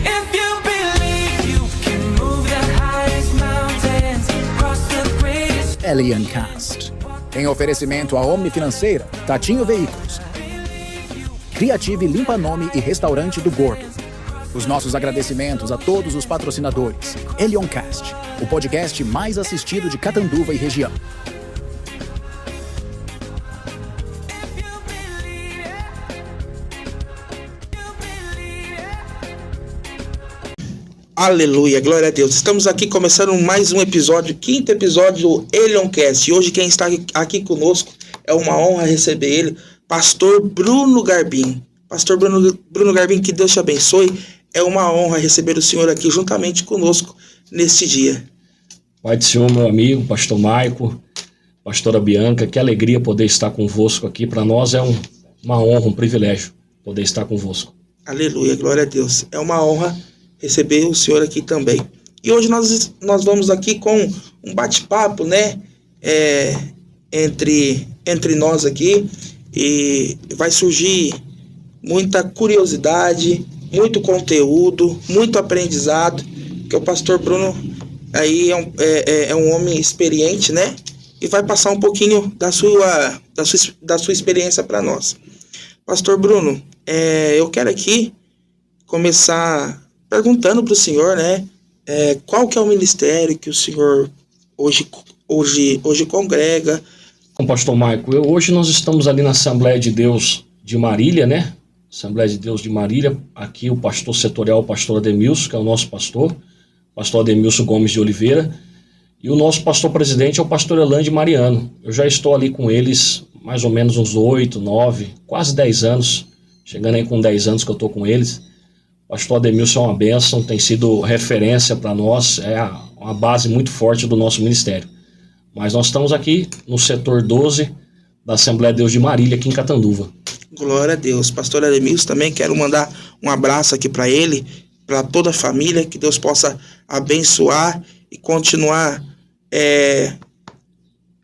If you believe you can move the highest mountains, cross the greatest. Aliencast. Em oferecimento à Omni Financeira, Tatinho Veículos, Criative Limpa Nome e Restaurante do Gordo. Os nossos agradecimentos a todos os patrocinadores. Aliencast, o podcast mais assistido de Catanduva e região. Aleluia, glória a Deus. Estamos aqui começando mais um episódio, quinto episódio do Aliencast. E hoje quem está aqui conosco é uma honra receber ele, Pastor Bruno Garbim. Pastor Bruno Garbim, que Deus te abençoe. É uma honra receber o senhor aqui juntamente conosco neste dia. Pai do Senhor, meu amigo, pastor Maico, pastora Bianca, que alegria poder estar convosco aqui. Para nós é uma honra, um privilégio poder estar convosco. Aleluia, glória a Deus. É uma honra receber o senhor aqui também. E hoje nós vamos aqui com um bate-papo, né, entre nós aqui, e vai surgir muita curiosidade, muito conteúdo, muito aprendizado, porque o pastor Bruno aí é um homem experiente, né, e vai passar um pouquinho da sua experiência para nós. Pastor Bruno, eu quero aqui começar perguntando para o senhor, né, qual que é o ministério que o senhor hoje congrega. Bom, pastor Maico, hoje nós estamos ali na Assembleia de Deus de Marília, né, Assembleia de Deus de Marília, aqui o pastor setorial, o pastor Ademilson, que é o nosso pastor Ademilson Gomes de Oliveira, e o nosso pastor presidente é o pastor Elande Mariano. Eu já estou ali com eles mais ou menos uns 8, 9, quase 10 anos, chegando aí com 10 anos que eu estou com eles. O pastor Ademilson é uma bênção, tem sido referência para nós, é uma base muito forte do nosso ministério. Mas nós estamos aqui no setor 12 da Assembleia de Deus de Marília, aqui em Catanduva. Glória a Deus. Pastor Ademilson também, quero mandar um abraço aqui para ele, para toda a família, que Deus possa abençoar e continuar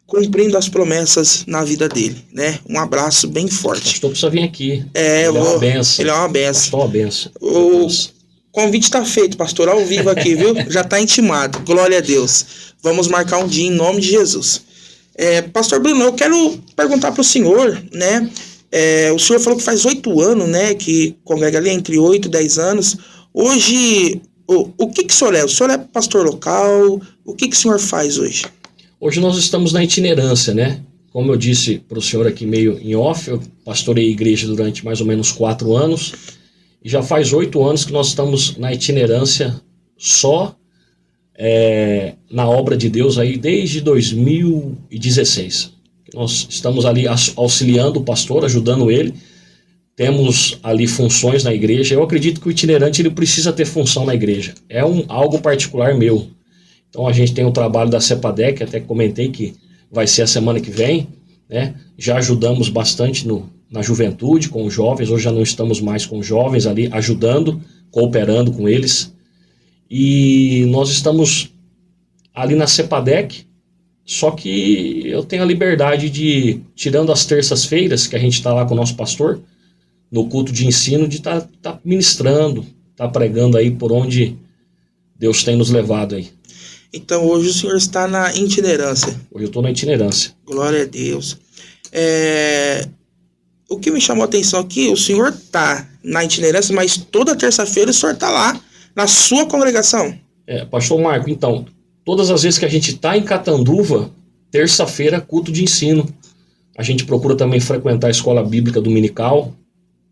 cumprindo as promessas na vida dele, né? Um abraço bem forte. O pastor precisa vir aqui. Ele é uma benção. Ele é uma benção. Pastor, uma benção. O convite está feito, pastor, ao vivo aqui, viu? Já está intimado. Glória a Deus. Vamos marcar um dia em nome de Jesus. Pastor Bruno, eu quero perguntar para o senhor, né? O senhor falou que faz 8 anos, né? Que congrega ali entre 8 e 10 anos. Hoje, o que o senhor é? O senhor é pastor local? O que o senhor faz hoje? Hoje nós estamos na itinerância, né? Como eu disse para o senhor aqui meio em off, eu pastorei a igreja durante mais ou menos 4 anos. E já faz 8 anos que nós estamos na itinerância só na obra de Deus aí desde 2016. Nós estamos ali auxiliando o pastor, ajudando ele. Temos ali funções na igreja. Eu acredito que o itinerante ele precisa ter função na igreja. É algo particular meu. Então a gente tem o trabalho da CEPADEC, até comentei que vai ser a semana que vem, né? Já ajudamos bastante na juventude, com os jovens. Hoje já não estamos mais com os jovens ali, ajudando, cooperando com eles. E nós estamos ali na CEPADEC, só que eu tenho a liberdade de, tirando as terças-feiras, que a gente está lá com o nosso pastor, no culto de ensino, de estar ministrando, estar pregando aí por onde Deus tem nos levado aí. Então hoje o senhor está na itinerância. Hoje eu estou na itinerância. Glória a Deus. O que me chamou a atenção aqui, o senhor está na itinerância, mas toda terça-feira o senhor está lá, na sua congregação. Pastor Marco, então, todas as vezes que a gente está em Catanduva, terça-feira, culto de ensino. A gente procura também frequentar a escola bíblica dominical,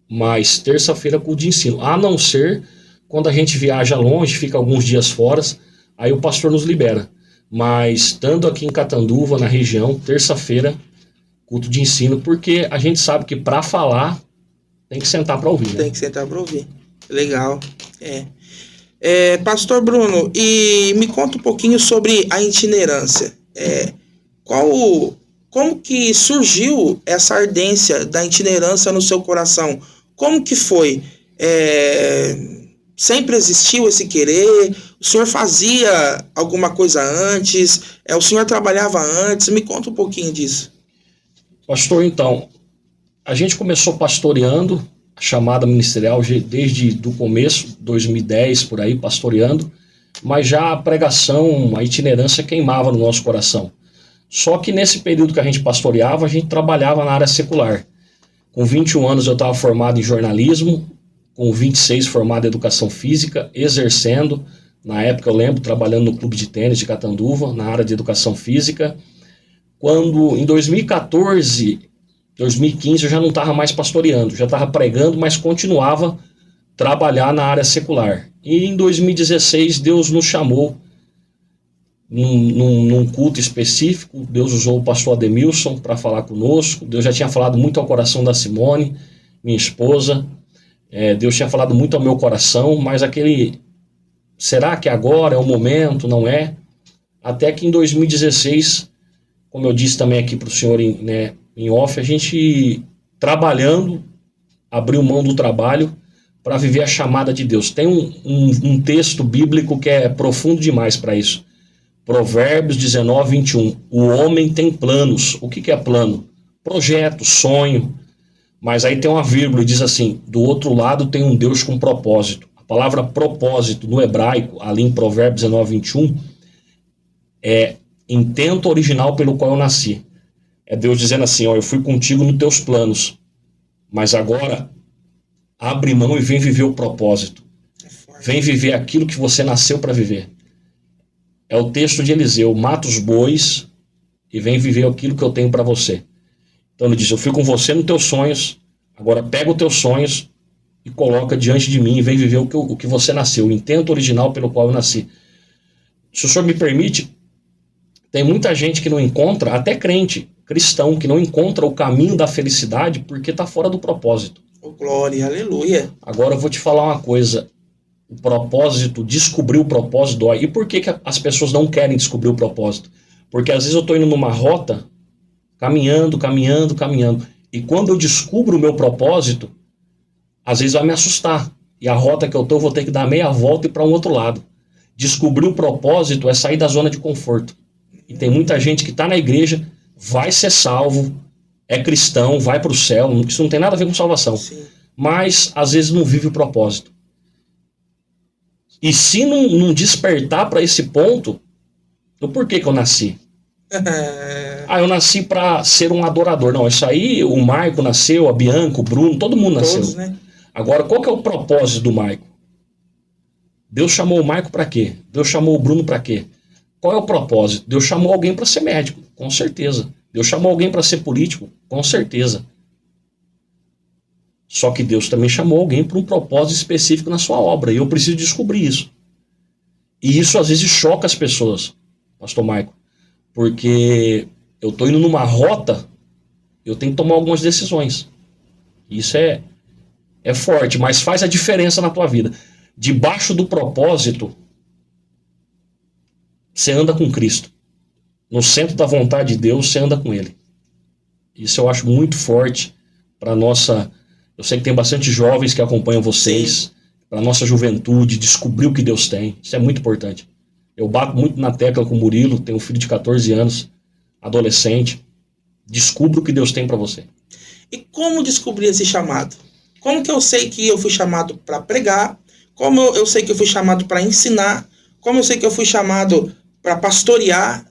mas terça-feira, culto de ensino. A não ser quando a gente viaja longe, fica alguns dias fora, aí o pastor nos libera. Mas estando aqui em Catanduva, na região, terça-feira, culto de ensino, porque a gente sabe que para falar tem que sentar para ouvir. Né? Tem que sentar para ouvir. Legal. Pastor Bruno, e me conta um pouquinho sobre a itinerância. Como que surgiu essa ardência da itinerância no seu coração? Como que foi? Sempre existiu esse querer? O senhor fazia alguma coisa antes? O senhor trabalhava antes? Me conta um pouquinho disso. Pastor, então, a gente começou pastoreando chamada ministerial desde o começo, 2010, por aí, pastoreando, mas já a pregação, a itinerância queimava no nosso coração. Só que nesse período que a gente pastoreava, a gente trabalhava na área secular. Com 21 anos eu estava formado em jornalismo, com 26 formado em educação física, exercendo, na época eu lembro, trabalhando no clube de tênis de Catanduva, na área de educação física. Quando em 2014, 2015 eu já não estava mais pastoreando, já estava pregando, mas continuava a trabalhar na área secular. E em 2016 Deus nos chamou num culto específico. Deus usou o pastor Ademilson para falar conosco. Deus já tinha falado muito ao coração da Simone, minha esposa. Deus tinha falado muito ao meu coração, mas será que agora é o momento? Não é? Até que em 2016, como eu disse também aqui para o senhor em off, a gente trabalhando, abriu mão do trabalho para viver a chamada de Deus. Tem um texto bíblico que é profundo demais para isso. Provérbios 19, 21. O homem tem planos. O que é plano? Projeto, sonho. Mas aí tem uma vírgula e diz assim: do outro lado tem um Deus com propósito. A palavra propósito no hebraico, ali em Provérbios 19, 21, é intento original pelo qual eu nasci. É Deus dizendo assim: ó, eu fui contigo nos teus planos, mas agora abre mão e vem viver o propósito. Vem viver aquilo que você nasceu para viver. É o texto de Eliseu: mata os bois e vem viver aquilo que eu tenho para você. Então ele diz: eu fui com você nos teus sonhos, agora pega os teus sonhos e coloca diante de mim e vem viver o que você nasceu, o intento original pelo qual eu nasci. Se o senhor me permite, tem muita gente que não encontra, até crente, cristão, que não encontra o caminho da felicidade porque está fora do propósito. Oh, glória, aleluia. Agora eu vou te falar uma coisa: o propósito, descobrir o propósito dói. E por que as pessoas não querem descobrir o propósito? Porque às vezes eu estou indo numa rota, caminhando, e quando eu descubro o meu propósito, às vezes vai me assustar, e a rota que eu estou, vou ter que dar meia volta e ir para um outro lado. Descobrir o propósito é sair da zona de conforto. E tem muita gente que está na igreja, vai ser salvo, é cristão, vai para o céu, isso não tem nada a ver com salvação. Sim. Mas às vezes não vive o propósito. E se não despertar para esse ponto, o porquê que eu nasci? Eu nasci para ser um adorador. Não, isso aí o Maico nasceu, a Bianca, o Bruno, todo mundo nasceu. Todos, né? Agora, qual que é o propósito do Maico? Deus chamou o Maico para quê? Deus chamou o Bruno para quê? Qual é o propósito? Deus chamou alguém para ser médico, com certeza. Deus chamou alguém para ser político, com certeza. Só que Deus também chamou alguém para um propósito específico na sua obra, e eu preciso descobrir isso. E isso às vezes choca as pessoas, pastor Maico, porque eu estou indo numa rota, eu tenho que tomar algumas decisões. Isso é forte, mas faz a diferença na tua vida. Debaixo do propósito, você anda com Cristo. No centro da vontade de Deus, você anda com Ele. Isso eu acho muito forte para a nossa... Eu sei que tem bastante jovens que acompanham vocês, para a nossa juventude, descobrir o que Deus tem. Isso é muito importante. Eu bato muito na tecla com o Murilo, tenho um filho de 14 anos, adolescente. Descubra o que Deus tem para você. E como descobrir esse chamado? Como que eu sei que eu fui chamado para pregar? Como eu sei que eu fui chamado para ensinar? Como eu sei que eu fui chamado para pastorear?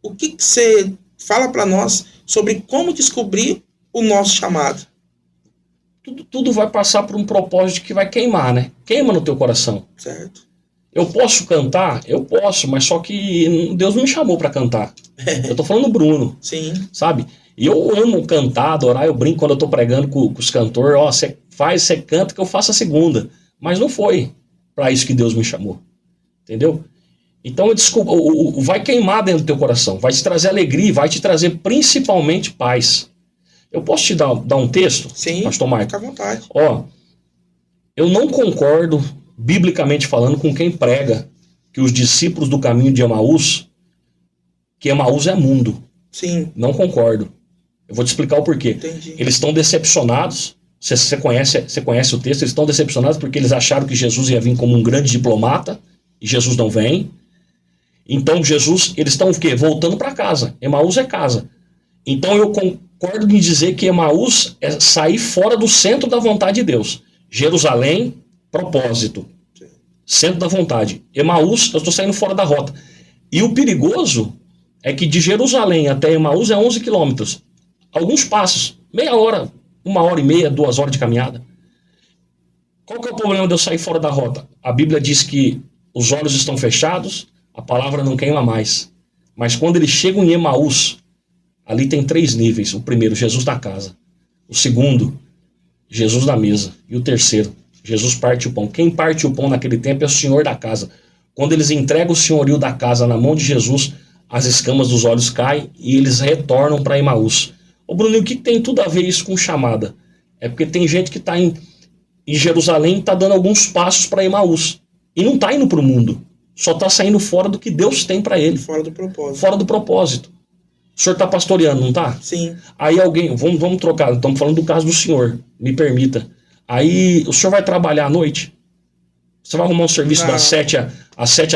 O que você fala para nós sobre como descobrir o nosso chamado? Tudo vai passar por um propósito que vai queimar, né? Queima no teu coração. Certo. Eu posso cantar? Eu posso, mas só que Deus não me chamou para cantar. Eu tô falando do Bruno. Sim. Sabe? E eu amo cantar, adorar, eu brinco quando eu tô pregando com os cantores, ó, você faz, você canta que eu faço a segunda. Mas não foi para isso que Deus me chamou. Entendeu? Então, vai queimar dentro do teu coração, vai te trazer alegria, vai te trazer principalmente paz. Eu posso te dar um texto? Sim, pastor Marco? Fica à vontade. Ó, eu não concordo, biblicamente falando, com quem prega que os discípulos do caminho de Emaús, que Emaús é mundo. Sim. Não concordo. Eu vou te explicar o porquê. Entendi. Eles estão decepcionados. Você conhece o texto? Eles estão decepcionados porque eles acharam que Jesus ia vir como um grande diplomata e Jesus não vem. Então eles estão o quê? Voltando para casa. Emaús é casa. Então eu concordo em dizer que Emaús é sair fora do centro da vontade de Deus. Jerusalém, propósito. Centro da vontade. Emaús, eu estou saindo fora da rota. E o perigoso é que de Jerusalém até Emaús é 11 quilômetros. Alguns passos, meia hora, 1h30, 2 horas de caminhada. Qual que é o problema de eu sair fora da rota? A Bíblia diz que os olhos estão fechados, a palavra não queima mais. Mas quando eles chegam em Emaús, ali tem 3 níveis. O primeiro, Jesus da casa. O segundo, Jesus da mesa. E o terceiro, Jesus parte o pão. Quem parte o pão naquele tempo é o Senhor da casa. Quando eles entregam o senhorio da casa na mão de Jesus, as escamas dos olhos caem e eles retornam para Emaús. Ô Bruno, o que tem tudo a ver isso com chamada? É porque tem gente que está em Jerusalém e está dando alguns passos para Emaús. E não está indo para o mundo. Só está saindo fora do que Deus tem para ele. Fora do propósito. Fora do propósito. O senhor está pastoreando, não está? Sim. Aí alguém, vamos trocar, estamos falando do caso do senhor, me permita. Aí o senhor vai trabalhar à noite? Você vai arrumar um serviço das 7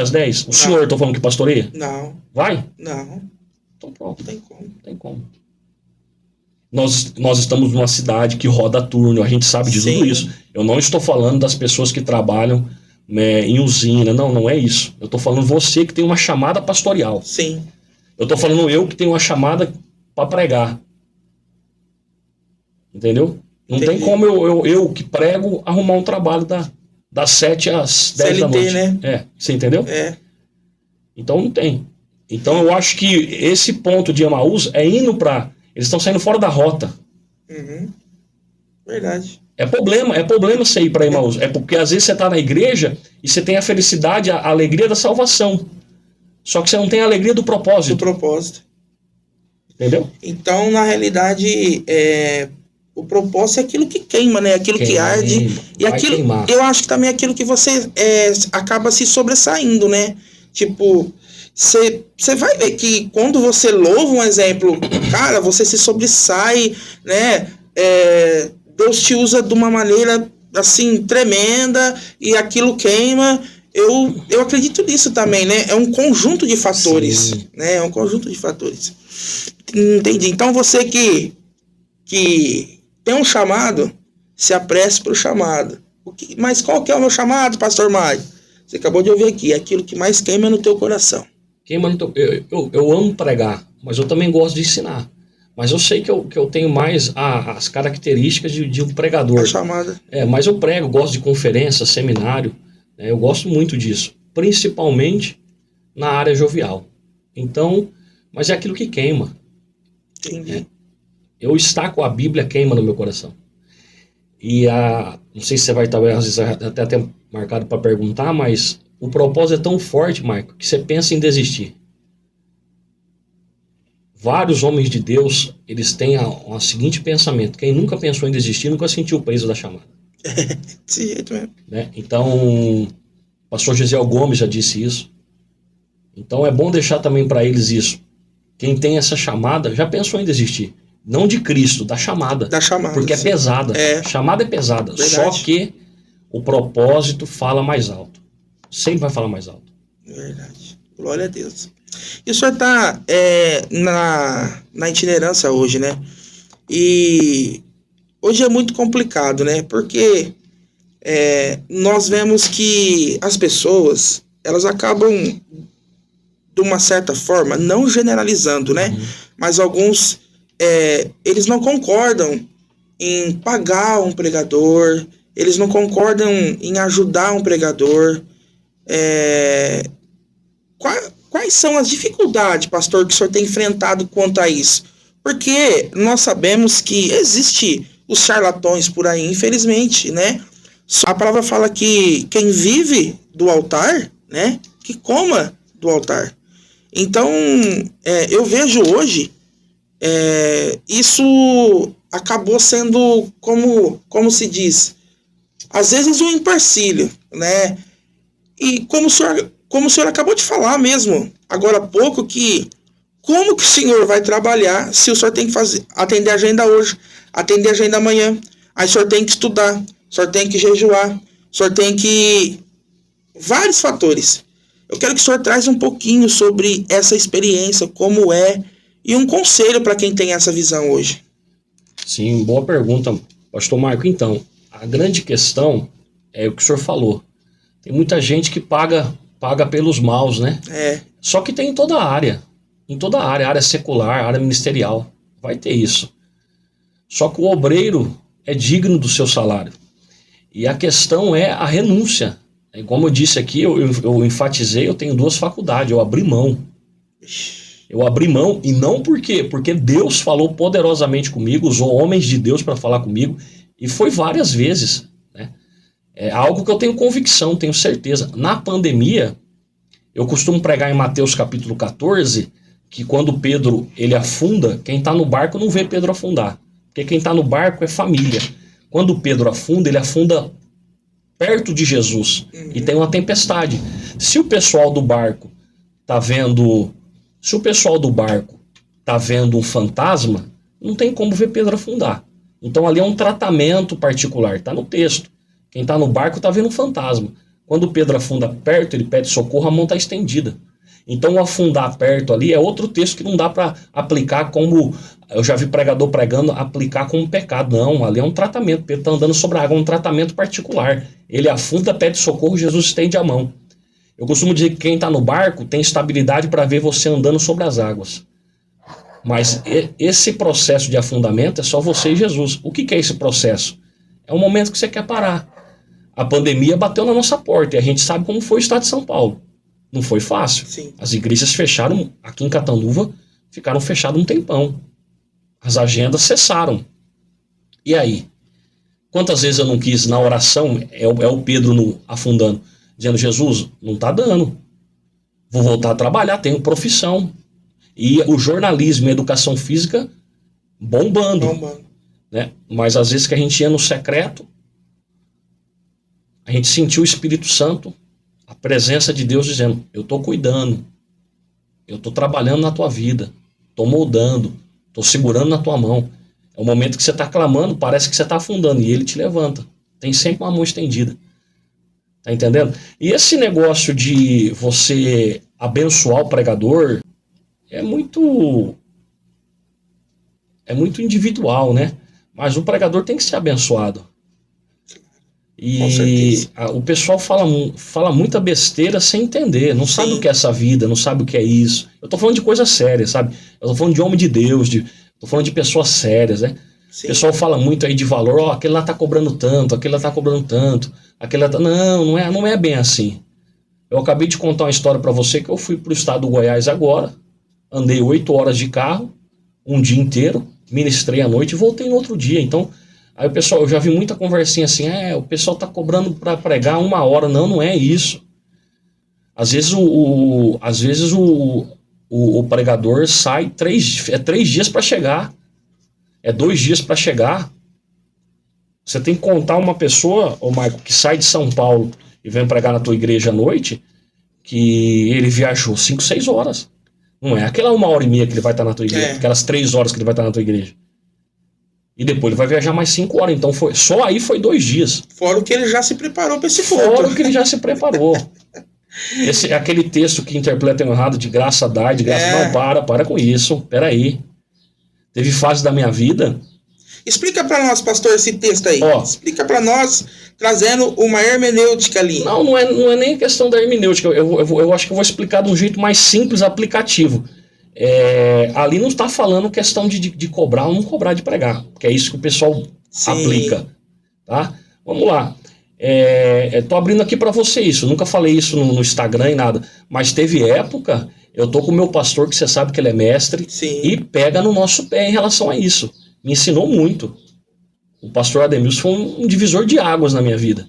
às 10? O senhor, estou falando que pastoreia? Não. Vai? Não. Então pronto. Não tem como. Não tem como. Nós estamos numa cidade que roda turno, a gente sabe de Sim. tudo isso. Eu não estou falando das pessoas que trabalham em usina, não é isso. Eu estou falando você que tem uma chamada pastoral. Sim. Eu estou falando eu que tenho uma chamada para pregar. Entendeu? Não Entendi. tem como eu que prego arrumar um trabalho das 7 às 10 da noite. né? Você entendeu? É. Então não tem. Então eu acho que esse ponto de Emaús é indo para... Eles estão saindo fora da rota. Uhum. Verdade. É problema você ir para Emaús. É porque às vezes você está na igreja e você tem a felicidade, a alegria da salvação. Só que você não tem a alegria do propósito. Do propósito. Entendeu? Então, na realidade, o propósito é aquilo que queima, né? Aquilo que arde. E aquilo, queimar. eu acho que também é aquilo que você acaba se sobressaindo, né? Tipo, você vai ver que quando você louva, um exemplo, cara, você se sobressai, né? Deus te usa de uma maneira, assim, tremenda e aquilo queima. Eu acredito nisso também, né? É um conjunto de fatores. Sim. Né? É um conjunto de fatores. Entendi. Então você que tem um chamado, se apresse para o chamado. Mas qual que é o meu chamado, pastor Mário? Você acabou de ouvir aqui, aquilo que mais queima no teu coração. Queima no teu... Eu amo pregar, mas eu também gosto de ensinar. Mas eu sei que eu tenho mais as características de um pregador. A chamada. Mas eu prego, gosto de conferência, seminário. Eu gosto muito disso. Principalmente na área jovial. Então, mas é aquilo que queima. Entendi. Eu estar com a Bíblia queima no meu coração. E não sei se você vai talvez às vezes até marcado para perguntar, mas o propósito é tão forte, Marco, que você pensa em desistir. Vários homens de Deus, eles têm o seguinte pensamento: quem nunca pensou em desistir, nunca sentiu o peso da chamada. Desse jeito mesmo. Né? Então, o pastor Gesiel Gomes já disse isso. Então é bom deixar também para eles isso. Quem tem essa chamada já pensou em desistir. Não de Cristo, da chamada. Da chamada. Porque sim. é pesada. Chamada é pesada. Verdade. Só que o propósito fala mais alto. Sempre vai falar mais alto. Verdade. Glória a Deus. E o senhor está na itinerância hoje, né? E hoje é muito complicado, né? Porque nós vemos que as pessoas, elas acabam, de uma certa forma, não generalizando, né? Uhum. Mas alguns, eles não concordam em pagar um pregador, eles não concordam em ajudar um pregador. Quais são as dificuldades, pastor, que o senhor tem enfrentado quanto a isso? Porque nós sabemos que existe os charlatões por aí, infelizmente, né? A palavra fala que quem vive do altar, né, que coma do altar. Então, eu vejo hoje, isso acabou sendo, como se diz, às vezes um empecilho, né? E como o senhor acabou de falar mesmo, agora há pouco, como que o senhor vai trabalhar se o senhor tem que atender a agenda hoje, atender a agenda amanhã, aí o senhor tem que estudar, o senhor tem que jejuar, o senhor tem que... vários fatores. Eu quero que o senhor traz um pouquinho sobre essa experiência, como é, e um conselho para quem tem essa visão hoje. Sim, boa pergunta, pastor Marco. Então, a grande questão é o que o senhor falou. Tem muita gente que paga pelos maus, né? Só que tem em toda a área. Em toda a área secular, área ministerial. Vai ter isso. Só que o obreiro é digno do seu salário. E a questão é a renúncia. Como eu disse aqui, eu enfatizei, eu tenho 2 faculdades, eu abri mão. Eu abri mão, e não por quê? Porque Deus falou poderosamente comigo, usou homens de Deus para falar comigo, e foi várias vezes, né? É algo que eu tenho convicção, tenho certeza. Na pandemia, eu costumo pregar em Mateus capítulo 14, que quando Pedro ele afunda, quem está no barco não vê Pedro afundar, porque quem está no barco é família. Quando Pedro afunda, ele afunda perto de Jesus, e tem uma tempestade. Se o pessoal do barco está vendo um fantasma, não tem como ver Pedro afundar. Então ali é um tratamento particular, está no texto. Quem está no barco está vendo um fantasma. Quando Pedro afunda perto, ele pede socorro, a mão está estendida. Então o afundar perto ali é outro texto que não dá para aplicar como, eu já vi pregador pregando, aplicar como pecado. Não, ali é um tratamento. Pedro está andando sobre a água, é um tratamento particular. Ele afunda, pede socorro, Jesus estende a mão. Eu costumo dizer que quem está no barco tem estabilidade para ver você andando sobre as águas. Mas esse processo de afundamento é só você e Jesus. O que é esse processo? É um momento que você quer parar. A pandemia bateu na nossa porta e a gente sabe como foi o estado de São Paulo. Não foi fácil. Sim. As igrejas fecharam, aqui em Catanduva, ficaram fechadas um tempão. As agendas cessaram. E aí? Quantas vezes eu não quis, na oração, é o Pedro afundando, dizendo, Jesus, não está dando. Vou voltar a trabalhar, tenho profissão. E o jornalismo e a educação física bombando. Né? Mas às vezes que a gente ia no secreto, a gente sentiu o Espírito Santo, a presença de Deus dizendo, eu estou cuidando, eu estou trabalhando na tua vida, estou moldando, estou segurando na tua mão. É o momento que você está clamando, parece que você está afundando, e ele te levanta. Tem sempre uma mão estendida. Tá entendendo? E esse negócio de você abençoar o pregador é muito individual, né? Mas o pregador tem que ser abençoado. E o pessoal fala muita besteira sem entender, não sabe o que é essa vida, não sabe o que é isso. Eu tô falando de coisa séria, sabe? Eu tô falando de homem de Deus, tô falando de pessoas sérias, né? Sim. O pessoal fala muito aí de valor, aquele lá tá cobrando tanto, aquele lá tá cobrando tanto, aquele lá tá... Não é bem assim. Eu acabei de contar uma história para você que eu fui pro estado do Goiás agora, andei 8 horas de carro, um dia inteiro, ministrei à noite e voltei no outro dia. Então, aí o pessoal, eu já vi muita conversinha assim, o pessoal tá cobrando para pregar 1 hora. Não é isso. Às vezes o pregador sai 3 dias para chegar. É 2 dias para chegar. Você tem que contar uma pessoa, Marco, que sai de São Paulo e vem pregar na tua igreja à noite, que ele viajou 5, 6 horas. Não é aquela 1h30 que ele vai estar na tua igreja, aquelas 3 horas que ele vai estar na tua igreja. E depois ele vai viajar mais 5 horas. Então só aí foi 2 dias. Fora o que ele já se preparou para esse ponto. Fora o que ele já se preparou. Aquele texto que interpretam errado, de graça dá, de graça não, para com isso. Peraí. Teve fase da minha vida. Explica para nós, pastor, esse texto aí. Explica para nós, trazendo uma hermenêutica ali. Não é nem questão da hermenêutica. Eu acho que eu vou explicar de um jeito mais simples, aplicativo. Ali não está falando questão de cobrar ou não cobrar de pregar, porque é isso que o pessoal aplica, tá? Vamos lá. Tô abrindo aqui para você isso. Nunca falei isso no Instagram e nada, mas teve época, eu tô com o meu pastor, que você sabe que ele é mestre, e pega no nosso pé em relação a isso. Me ensinou muito. O pastor Ademilson foi um divisor de águas na minha vida.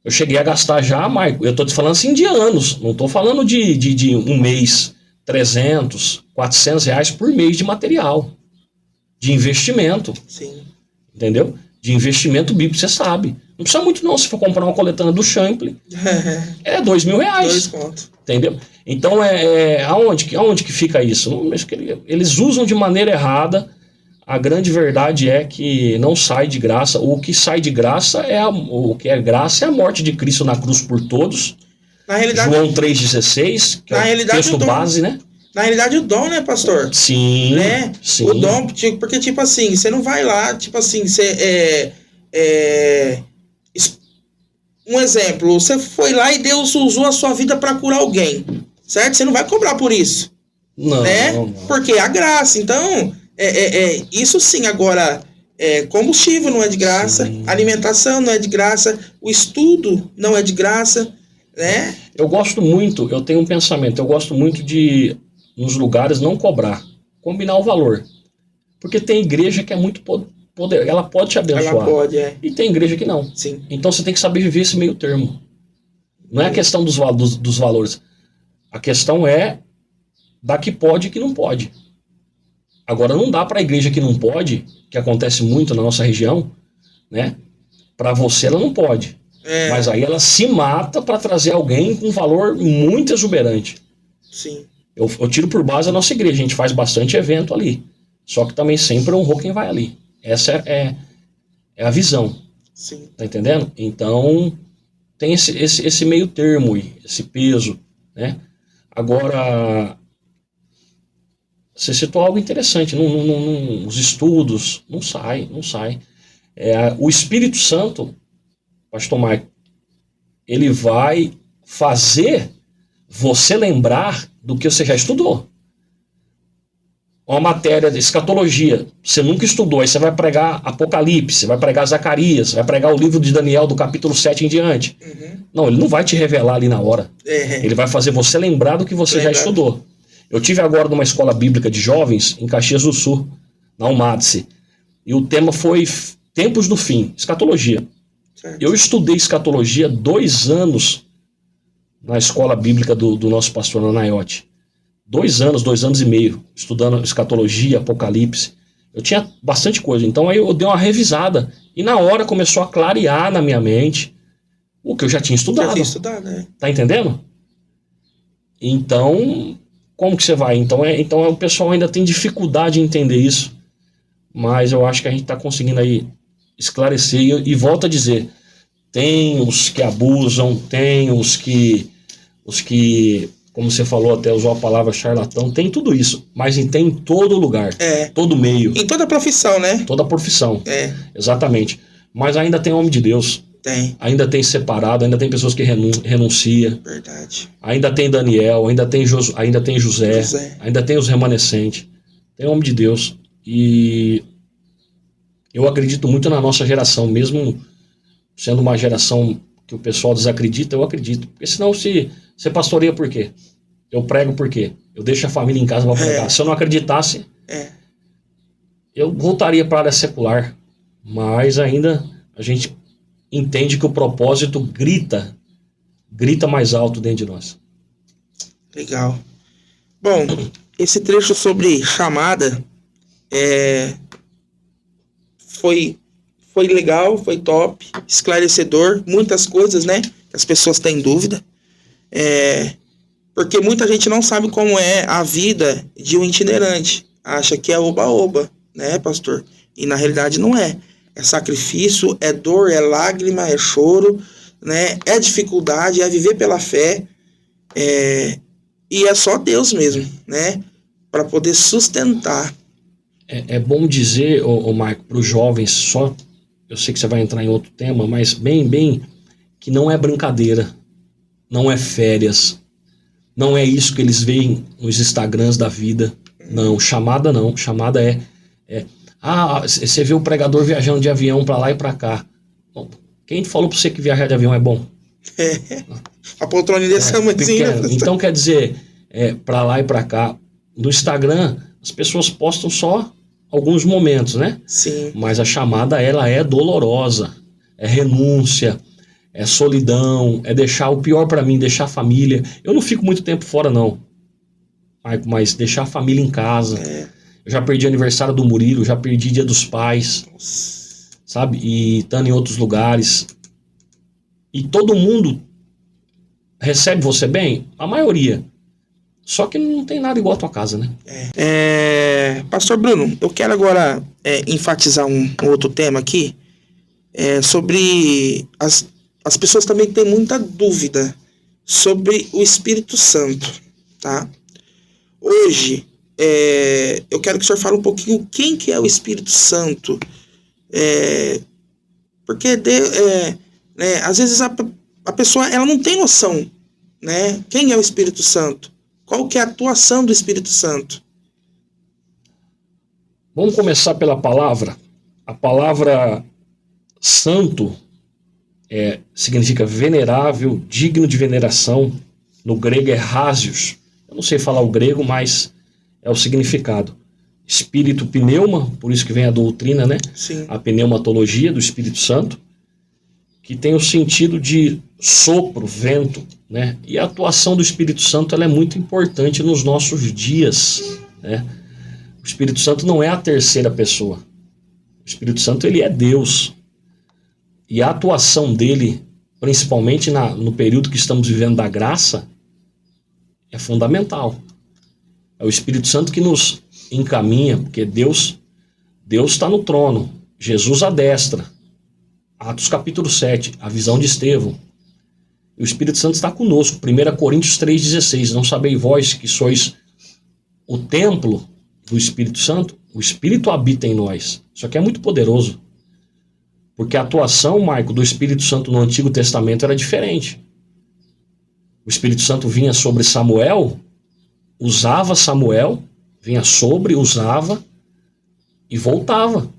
Eu cheguei a gastar já, Marco, eu tô te falando assim de anos, não tô falando de um mês, 300, 400 reais por mês de material, de investimento. Sim. Entendeu? De investimento bíblico, você sabe. Não precisa muito não, se for comprar uma coletânea do Champlin, é 2 mil reais. 2 conto. Entendeu? Então, aonde que fica isso? Eles usam de maneira errada. A grande verdade é que não sai de graça. O que sai de graça o que é graça é a morte de Cristo na cruz por todos. Na realidade, João 3,16, que é o texto base, né? Na realidade, o dom, né, pastor? Sim, né? sim. O dom, porque, tipo assim, você não vai lá, tipo assim, você um exemplo, você foi lá e Deus usou a sua vida para curar alguém, certo? Você não vai cobrar por isso, Não, né? não. Porque é a graça. Então, isso sim. Agora, combustível não é de graça, sim. Alimentação não é de graça, o estudo não é de graça, né? Eu tenho um pensamento, eu gosto muito de, nos lugares, não cobrar, combinar o valor. Porque tem igreja que é muito poder, ela pode te abençoar. Ela pode, E tem igreja que não. Sim. Então você tem que saber viver esse meio termo. Não é a questão dos valores. A questão é da que pode e que não pode. Agora, não dá para a igreja que não pode, que acontece muito na nossa região, né? Para você ela não pode. Mas aí ela se mata para trazer alguém com um valor muito exuberante. Sim. Eu tiro por base a nossa igreja, a gente faz bastante evento ali. Só que também sempre honrou quem vai ali. Essa é a visão. Sim. Tá entendendo? Então, tem esse meio termo aí, esse peso, né? Agora, você citou algo interessante, os estudos, não sai. O Espírito Santo, pastor Marco, ele vai fazer você lembrar do que você já estudou. Uma matéria de escatologia, você nunca estudou, aí você vai pregar Apocalipse, vai pregar Zacarias, vai pregar o livro de Daniel do capítulo 7 em diante. Uhum. Não, ele não vai te revelar ali na hora. Ele vai fazer você lembrar do que você já estudou. Eu tive agora numa escola bíblica de jovens em Caxias do Sul, na UMADSE, e o tema foi Tempos do Fim, escatologia. Certo. Eu estudei escatologia 2 anos na escola bíblica do nosso pastor Nanaiotti. 2 anos e meio, estudando escatologia, Apocalipse. Eu tinha bastante coisa. Então aí eu dei uma revisada. E na hora começou a clarear na minha mente o que eu já tinha estudado. né? Tá entendendo? Então, como que você vai? Então o pessoal ainda tem dificuldade em entender isso. Mas eu acho que a gente tá conseguindo aí esclarecer. E volto a dizer, tem os que abusam, tem os que como você falou, até usou a palavra charlatão, tem tudo isso, mas tem em todo lugar, todo meio. Em toda profissão, né? Toda profissão, exatamente. Mas ainda tem homem de Deus. Tem. Ainda tem separado, ainda tem pessoas que renunciam. Verdade. Ainda tem Daniel, ainda tem José, ainda tem os remanescentes. Tem homem de Deus. E eu acredito muito na nossa geração, mesmo sendo uma geração que o pessoal desacredita, eu acredito. Porque senão você pastoreia por quê? Eu prego por quê? Eu deixo a família em casa para pregar. Se eu não acreditasse, eu voltaria para a área secular. Mas ainda a gente entende que o propósito grita mais alto dentro de nós. Legal. Bom, esse trecho sobre chamada foi legal, foi top, esclarecedor, muitas coisas, né, que as pessoas têm dúvida, porque muita gente não sabe como é a vida de um itinerante, acha que é oba-oba, né, pastor? E na realidade não é. É sacrifício, é dor, é lágrima, é choro, né, é dificuldade, é viver pela fé, e é só Deus mesmo, né, para poder sustentar. É bom dizer, Marco, para os jovens, eu sei que você vai entrar em outro tema, mas bem, que não é brincadeira, não é férias, não é isso que eles veem nos Instagrams da vida. Não, chamada você vê o pregador viajando de avião para lá e para cá. Bom, quem falou para você que viajar de avião é bom? A poltrona desse tamanhozinho. Então quer dizer, para lá e para cá. No Instagram, as pessoas postam só alguns momentos, né? Sim. Mas a chamada, ela é dolorosa. É renúncia, é solidão, é deixar o pior para mim, deixar a família. Eu não fico muito tempo fora, não. Mas deixar a família em casa. Eu já perdi aniversário do Murilo, já perdi Dia dos Pais. Nossa. Sabe? E estando em outros lugares. E todo mundo recebe você bem? A maioria. Só que não tem nada igual a tua casa, né? Pastor Bruno, eu quero agora enfatizar um outro tema aqui, sobre as pessoas também têm muita dúvida sobre o Espírito Santo, tá? hoje, eu quero que o senhor fale um pouquinho quem que é o Espírito Santo. Porque às vezes a pessoa ela não tem noção, né? Quem é o Espírito Santo? Qual que é a atuação do Espírito Santo? Vamos começar pela palavra. A palavra santo significa venerável, digno de veneração. No grego é rasios. Eu não sei falar o grego, mas é o significado. Espírito pneuma, por isso que vem a doutrina, né? Sim. A pneumatologia do Espírito Santo, que tem o sentido de sopro, vento, né? E a atuação do Espírito Santo ela é muito importante nos nossos dias, né? O Espírito Santo não é a terceira pessoa. O Espírito Santo ele é Deus. E a atuação dele, principalmente no período que estamos vivendo da graça, é fundamental. É o Espírito Santo que nos encaminha, porque Deus está no trono, Jesus à destra. Atos capítulo 7, a visão de Estevão. E o Espírito Santo está conosco. 1 Coríntios 3,16. Não sabeis vós que sois o templo do Espírito Santo? O Espírito habita em nós. Isso aqui é muito poderoso. Porque a atuação, Maico, do Espírito Santo no Antigo Testamento era diferente. O Espírito Santo vinha sobre Samuel, usava Samuel, vinha sobre, usava e voltava.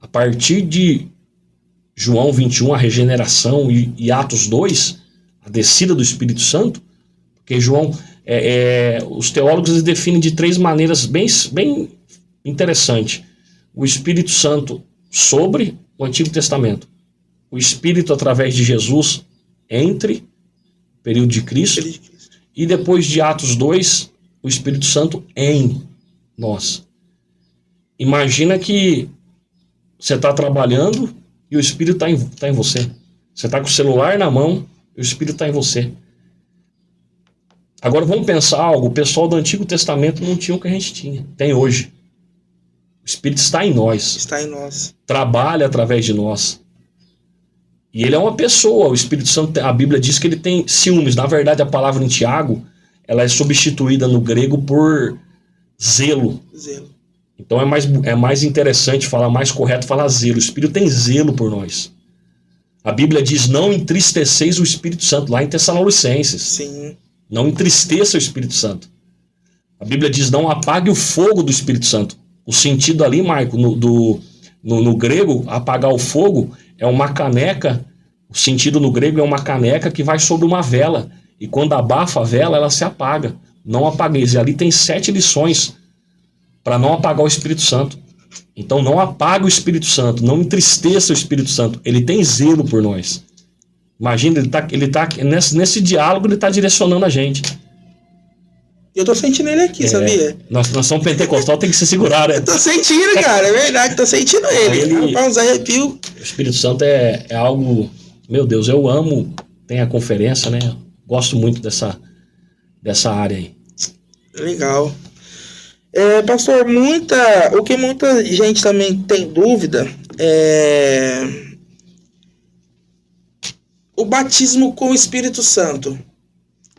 A partir de João 21, a regeneração, e Atos 2, a descida do Espírito Santo, porque João, os teólogos definem de 3 maneiras bem interessantes. O Espírito Santo sobre o Antigo Testamento, o Espírito através de Jesus entre o período de Cristo, e depois de Atos 2, o Espírito Santo em nós. Imagina que você está trabalhando e o Espírito está em você. Você está com o celular na mão e o Espírito está em você. Agora vamos pensar algo. O pessoal do Antigo Testamento não tinha o que a gente tinha. Tem hoje. O Espírito está em nós. Está em nós. Trabalha através de nós. E ele é uma pessoa. O Espírito Santo, a Bíblia diz que ele tem ciúmes. Na verdade, a palavra em Tiago, ela é substituída no grego por zelo. Zelo. Então é mais interessante falar, mais correto falar zelo. O Espírito tem zelo por nós. A Bíblia diz, não entristeceis o Espírito Santo, lá em Tessalonicenses. Sim. Não entristeça o Espírito Santo. A Bíblia diz, não apague o fogo do Espírito Santo. O sentido ali, Marco, no grego, apagar o fogo é uma caneca. O sentido no grego é uma caneca que vai sobre uma vela. E quando abafa a vela, ela se apaga. Não apagueis. E ali tem 7 lições para não apagar o Espírito Santo. Então não apague o Espírito Santo, não entristeça o Espírito Santo. Ele tem zelo por nós. Imagina, ele tá nesse diálogo, ele está direcionando a gente. Eu tô sentindo ele aqui, sabia? Nós somos pentecostal, tem que se segurar, né? Eu tô sentindo, cara, é verdade, tô sentindo ele. Rapaz, arrepio. O Espírito Santo é algo... Meu Deus, eu amo, tem a conferência, né? Gosto muito dessa área aí. Legal. Pastor, o que muita gente também tem dúvida é o batismo com o Espírito Santo.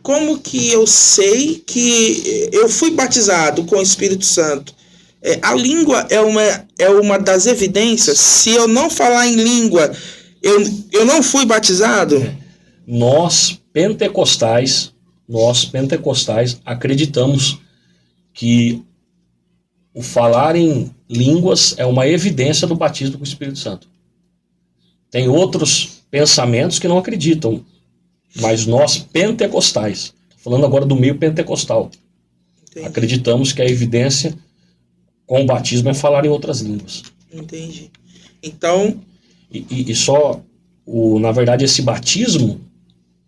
Como que eu sei que eu fui batizado com o Espírito Santo? A língua é uma das evidências. Se eu não falar em língua, eu não fui batizado? Nós pentecostais acreditamos que o falar em línguas é uma evidência do batismo com o Espírito Santo. Tem outros pensamentos que não acreditam, mas nós pentecostais, falando agora do meio pentecostal, entendi, acreditamos que a evidência com o batismo é falar em outras línguas. Entendi. Então... E só, na verdade, esse batismo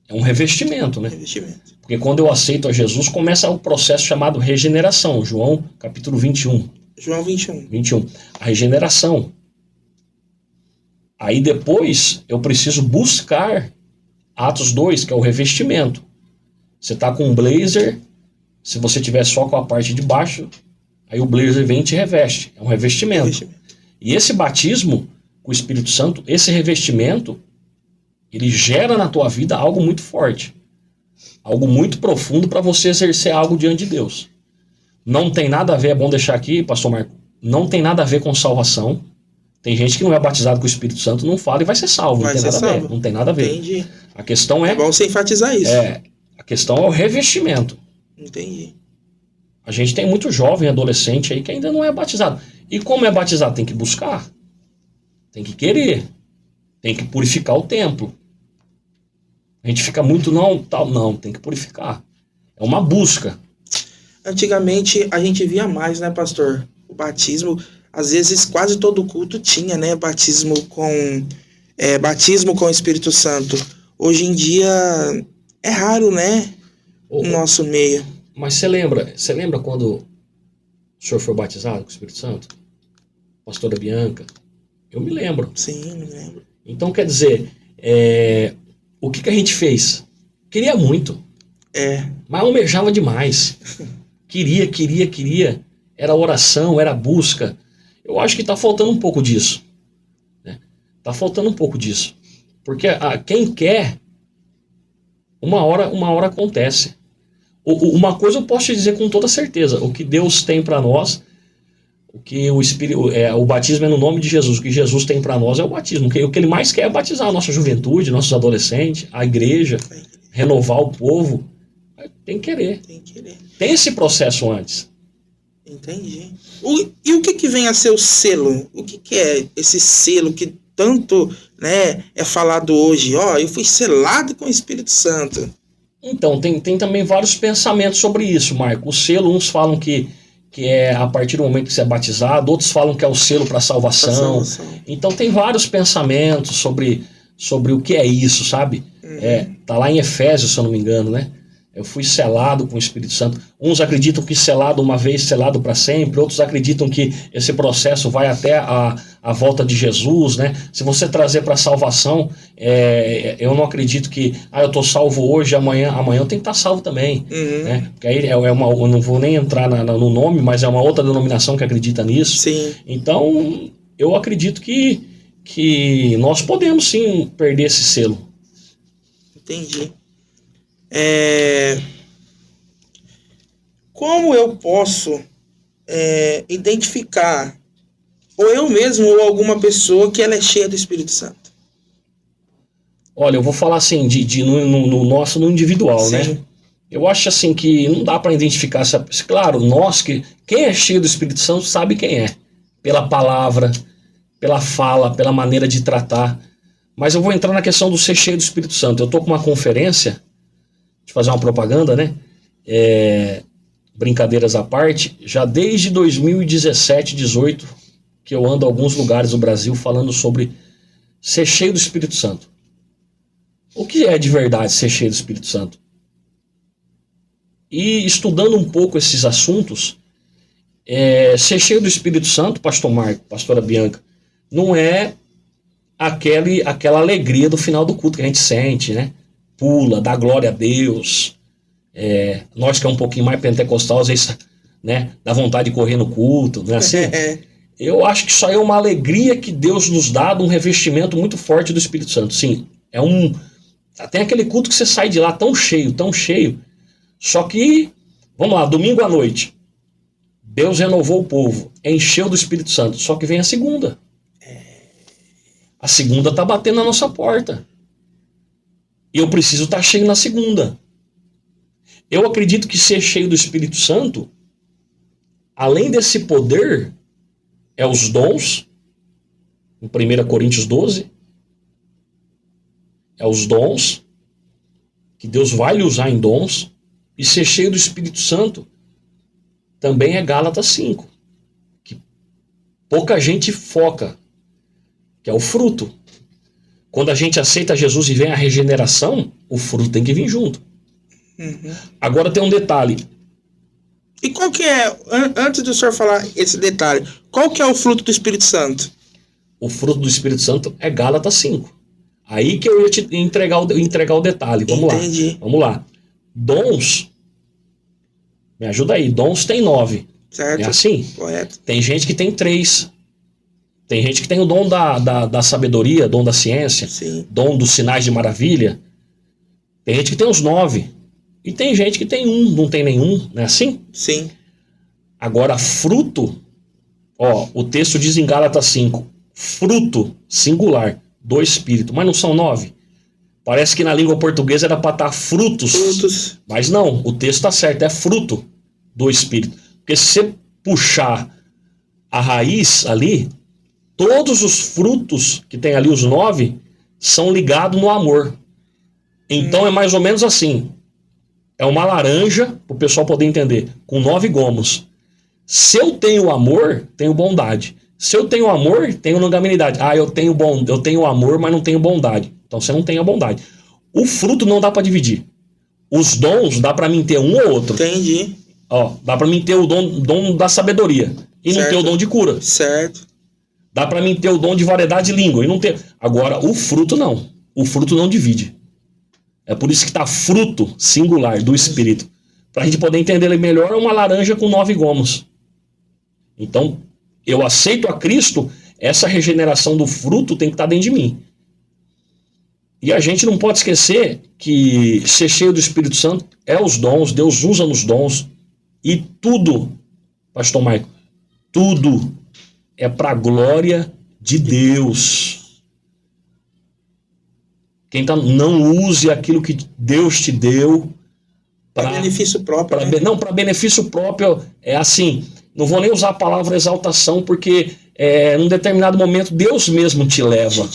é um revestimento, né? Revestimento. Porque quando eu aceito a Jesus, começa o processo chamado regeneração. João, capítulo 21. João 21. 21. A regeneração. Aí depois eu preciso buscar Atos 2, que é o revestimento. Você está com um blazer, se você tiver só com a parte de baixo, aí o blazer vem e te reveste. É um revestimento. E esse batismo com o Espírito Santo, esse revestimento, ele gera na tua vida algo muito forte. Algo muito profundo para você exercer algo diante de Deus. Não tem nada a ver, é bom deixar aqui, pastor Marco, não tem nada a ver com salvação. Tem gente que não é batizado com o Espírito Santo, não fala e vai ser salvo. Não tem nada a ver. Não tem nada a ver. Entendi. A questão é... É bom você enfatizar isso. A questão é o revestimento. Entendi. A gente tem muito jovem, adolescente aí que ainda não é batizado. E como é batizado? Tem que buscar. Tem que querer. Tem que purificar o templo. A gente fica muito, não, tem que purificar. É uma busca. Antigamente a gente via mais, né, pastor? O batismo, às vezes quase todo culto tinha, né, batismo com o Espírito Santo. Hoje em dia é raro, né, no nosso meio. Mas você lembra quando o senhor foi batizado com o Espírito Santo? Pastora Bianca? Eu me lembro. Sim, me lembro. Então, quer dizer, o que a gente fez? Queria muito. Mas almejava demais. Queria. Era oração, era busca. Eu acho que está faltando um pouco disso. Né? Tá faltando um pouco disso. Porque quem quer, uma hora acontece. Uma coisa eu posso te dizer com toda certeza. O que Deus tem para nós, o que o Espírito, o batismo é no nome de Jesus. O que Jesus tem para nós é o batismo. O que Ele mais quer é batizar a nossa juventude, nossos adolescentes, a igreja, renovar o povo. Tem que querer. Tem esse processo antes. Entendi. E o que vem a ser o selo? O que é esse selo que tanto, né, é falado hoje? Eu fui selado com o Espírito Santo. Então, tem também vários pensamentos sobre isso, Marco. O selo, uns falam que é a partir do momento que você é batizado, outros falam que é o selo para salvação. Então tem vários pensamentos sobre o que é isso, sabe? Tá lá em Efésios, se eu não me engano, né? Eu fui selado com o Espírito Santo. Uns acreditam que selado uma vez, selado para sempre. Outros acreditam que esse processo vai até a volta de Jesus, né? Se você trazer para a salvação, eu não acredito que eu estou salvo hoje, amanhã eu tenho que estar salvo também. Né? Porque aí eu não vou nem entrar no nome, mas é uma outra denominação que acredita nisso. Sim. Então, eu acredito que nós podemos sim perder esse selo. Entendi. Como eu posso identificar, ou eu mesmo ou alguma pessoa, que ela é cheia do Espírito Santo? Olha, eu vou falar assim, no individual, Sim. né? Eu acho assim que não dá para identificar. Claro, quem é cheio do Espírito Santo sabe quem é. Pela palavra, pela fala, pela maneira de tratar. Mas eu vou entrar na questão do ser cheio do Espírito Santo. Eu tô com uma conferência, de fazer uma propaganda, né? Brincadeiras à parte, já desde 2017, 18, que eu ando a alguns lugares do Brasil falando sobre ser cheio do Espírito Santo. O que é de verdade ser cheio do Espírito Santo? E estudando um pouco esses assuntos, ser cheio do Espírito Santo, pastor Marco, pastora Bianca, não é aquela alegria do final do culto que a gente sente, né? Pula, dá glória a Deus. Nós que é um pouquinho mais pentecostal, às vezes, né, dá vontade de correr no culto, não é assim? Eu acho que isso aí é uma alegria que Deus nos dá, de um revestimento muito forte do Espírito Santo. Sim, tem aquele culto que você sai de lá tão cheio, só que, vamos lá, domingo à noite, Deus renovou o povo, encheu do Espírito Santo, só que vem a segunda. A segunda está batendo na nossa porta. E eu preciso estar cheio na segunda. Eu acredito que ser cheio do Espírito Santo, além desse poder, é os dons, em 1 Coríntios 12, é os dons, que Deus vai lhe usar em dons, e ser cheio do Espírito Santo também é Gálatas 5, que pouca gente foca, que é o fruto. Quando a gente aceita Jesus e vem a regeneração, o fruto tem que vir junto. Agora tem um detalhe. E qual que é, antes do senhor falar esse detalhe, qual que é o fruto do Espírito Santo? O fruto do Espírito Santo é Gálatas 5. Aí que eu ia te entregar o detalhe. Vamos lá. Dons, me ajuda aí, dons tem 9. Certo. É assim? Correto. Tem gente que tem 3. Tem gente que tem o dom da sabedoria, dom da ciência, Sim. dom dos sinais de maravilha. Tem gente que tem os 9. E tem gente que tem 1, não tem nenhum, não é assim? Sim. Agora, fruto, ó, o texto diz em Gálatas 5, fruto singular do Espírito, mas não são 9? Parece que na língua portuguesa era para estar frutos, mas não, o texto está certo, é fruto do Espírito. Porque se você puxar a raiz ali, todos os frutos que tem ali, os 9, são ligados no amor. Então é mais ou menos assim. É uma laranja, para o pessoal poder entender, com 9 gomos. Se eu tenho amor, tenho bondade. Se eu tenho amor, tenho longanimidade. Ah, eu tenho amor, mas não tenho bondade. Então você não tem a bondade. O fruto não dá para dividir. Os dons dá para mim ter um ou outro. Entendi. Ó, dá para mim ter o dom da sabedoria e certo. Não ter o dom de cura. Certo. Dá para mim ter o dom de variedade de língua e não ter. Agora, o fruto não. O fruto não divide. É por isso que está fruto singular do Espírito. Para a gente poder entender ele melhor, é uma laranja com 9 gomos. Então, eu aceito a Cristo, essa regeneração do fruto tem que estar dentro de mim. E a gente não pode esquecer que ser cheio do Espírito Santo é os dons, Deus usa nos dons. E tudo, pastor Maico, tudo é para a glória de Deus. Quem tá, não use aquilo que Deus te deu para benefício próprio. Não, para benefício próprio é assim. Não vou nem usar a palavra exaltação, porque num determinado momento Deus mesmo te leva.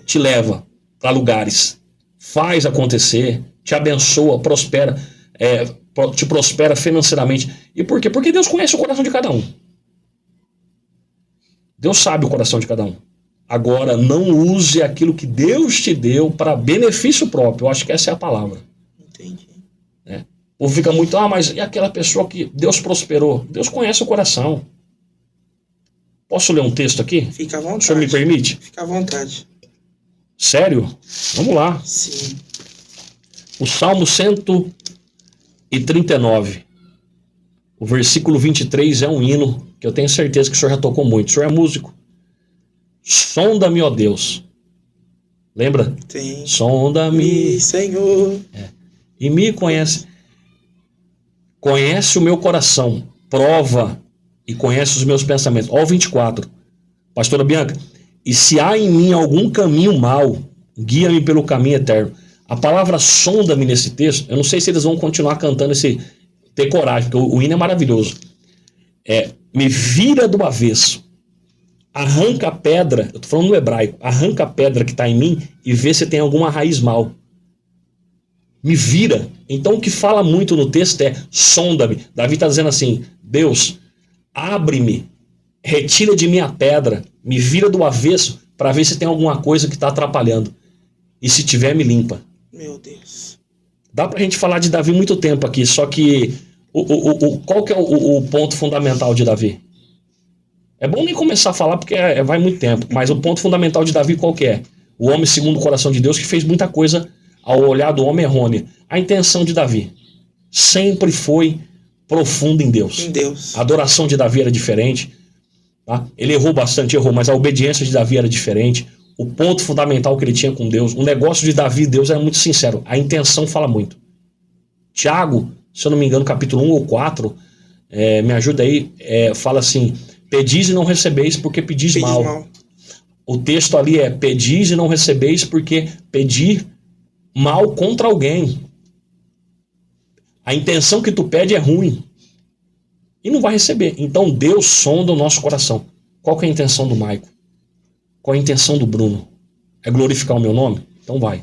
Te leva para lugares. Faz acontecer, te abençoa, prospera, te prospera financeiramente. E por quê? Porque Deus conhece o coração de cada um. Deus sabe o coração de cada um. Agora, não use aquilo que Deus te deu para benefício próprio. Eu acho que essa é a palavra. Entendi. O povo fica muito, mas e aquela pessoa que Deus prosperou? Deus conhece o coração. Posso ler um texto aqui? Fica à vontade. O senhor me permite? Fica à vontade. Sério? Vamos lá. Sim. O Salmo 139. O versículo 23 é um hino que eu tenho certeza que o senhor já tocou muito. O senhor é músico. Sonda-me, ó Deus. Lembra? Sim. Sonda-me, Senhor. E me conhece. Conhece o meu coração. Prova e conhece os meus pensamentos. Ó o 24. Pastora Bianca. E se há em mim algum caminho mau, guia-me pelo caminho eterno. A palavra sonda-me nesse texto, eu não sei se eles vão continuar cantando ter coragem, porque o hino é maravilhoso. Me vira do avesso. Arranca a pedra, eu estou falando no hebraico, arranca a pedra que está em mim e vê se tem alguma raiz mal. Me vira. Então o que fala muito no texto é sonda-me. Davi está dizendo assim, Deus, abre-me, retira de mim a pedra, me vira do avesso para ver se tem alguma coisa que está atrapalhando. E se tiver, me limpa. Meu Deus. Dá pra gente falar de Davi muito tempo aqui, só que qual que é o ponto fundamental de Davi? É bom nem começar a falar porque vai muito tempo, mas o ponto fundamental de Davi qual que é? O homem segundo o coração de Deus que fez muita coisa ao olhar do homem errônea. A intenção de Davi sempre foi profunda em Deus. Em Deus. A adoração de Davi era diferente. Tá? Ele errou bastante, mas a obediência de Davi era diferente. O ponto fundamental que ele tinha com Deus, o negócio de Davi e Deus era muito sincero. A intenção fala muito. Tiago, se eu não me engano, capítulo 1 ou 4, me ajuda aí, fala assim, pedis e não recebeis porque pedis mal. O texto ali é, pedis e não recebeis porque pedir mal contra alguém. A intenção que tu pede é ruim. E não vai receber. Então Deus sonda o nosso coração. Qual que é a intenção do Maico? Qual a intenção do Bruno? É glorificar o meu nome? Então vai.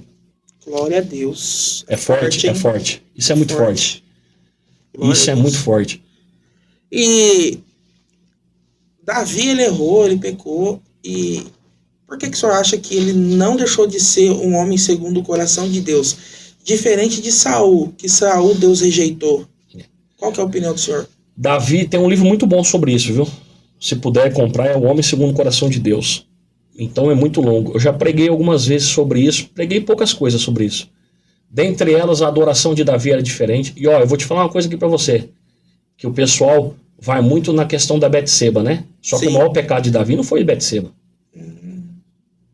Glória a Deus. É forte, é forte. Isso é muito forte. Isso é muito forte. E Davi, ele errou, ele pecou. E por que o senhor acha que ele não deixou de ser um homem segundo o coração de Deus? Diferente de Saul, que Saul Deus rejeitou. Qual que é a opinião do senhor? Davi tem um livro muito bom sobre isso, viu? Se puder comprar, é O Homem Segundo o Coração de Deus. Então é muito longo. Eu já preguei algumas vezes sobre isso, preguei poucas coisas sobre isso. Dentre elas, a adoração de Davi era diferente. E ó, eu vou te falar uma coisa aqui pra você, que o pessoal vai muito na questão da Betseba, né? Só que o maior pecado de Davi não foi Betseba.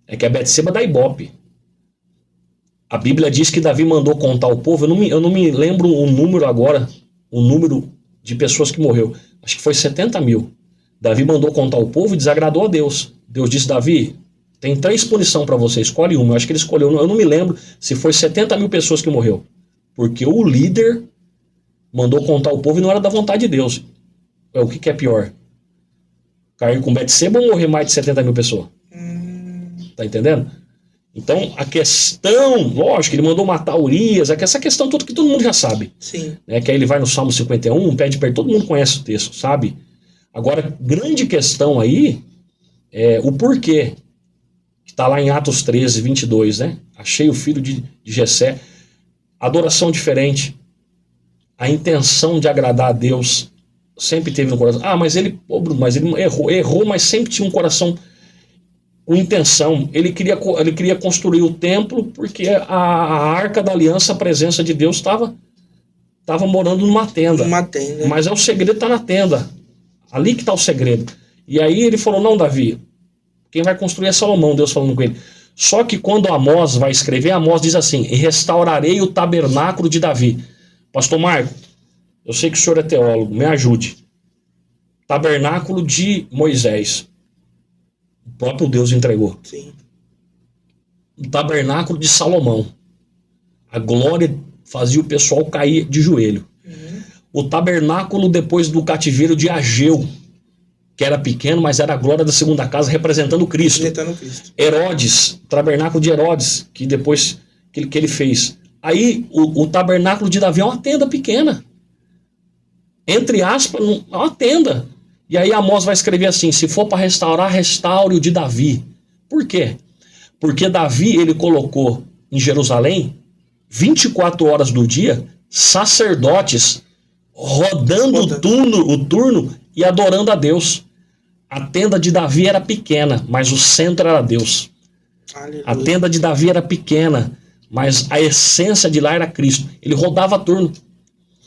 É que a Betseba dá ibope. A Bíblia diz que Davi mandou contar ao povo, eu não me lembro o número agora, o número de pessoas que morreu. acho que foi 70 mil. Davi mandou contar o povo e desagradou a Deus. Deus disse, Davi, tem 3 punições para você, escolhe uma. Eu acho que ele escolheu, eu não me lembro se foi 70 mil pessoas que morreu. Porque o líder mandou contar o povo e não era da vontade de Deus. O que é pior? Cair com Betseba ou morrer mais de 70 mil pessoas? Tá entendendo? Então, a questão, lógico, ele mandou matar Urias, essa questão toda que todo mundo já sabe. Sim. Né, que aí ele vai no Salmo 51, pede perdão, todo mundo conhece o texto, sabe? Agora, grande questão aí é o porquê. Que está lá em Atos 13, 22, né? Achei o filho de Jessé. Adoração diferente. A intenção de agradar a Deus sempre teve no coração. Mas ele errou, mas sempre tinha um coração com intenção. Ele queria construir o templo porque a arca da aliança, a presença de Deus estava morando numa tenda. Mas o segredo está na tenda. Ali que está o segredo. E aí ele falou, não, Davi, quem vai construir é Salomão, Deus falando com ele. Só que quando Amós vai escrever, Amós diz assim, e restaurarei o tabernáculo de Davi. Pastor Marco, eu sei que o senhor é teólogo, me ajude. Tabernáculo de Moisés. O próprio Deus entregou. Sim. O tabernáculo de Salomão. A glória fazia o pessoal cair de joelho. O tabernáculo depois do cativeiro de Ageu, que era pequeno, mas era a glória da segunda casa, representando Cristo. Herodes, o tabernáculo de Herodes, que depois que ele fez. Aí o tabernáculo de Davi é uma tenda pequena. Entre aspas, é uma tenda. E aí Amós vai escrever assim, se for para restaurar, restaure o de Davi. Por quê? Porque Davi, ele colocou em Jerusalém, 24 horas do dia, sacerdotes rodando o turno e adorando a Deus. A tenda de Davi era pequena, mas o centro era Deus. Aleluia. A tenda de Davi era pequena, mas a essência de lá era Cristo. Ele rodava turno.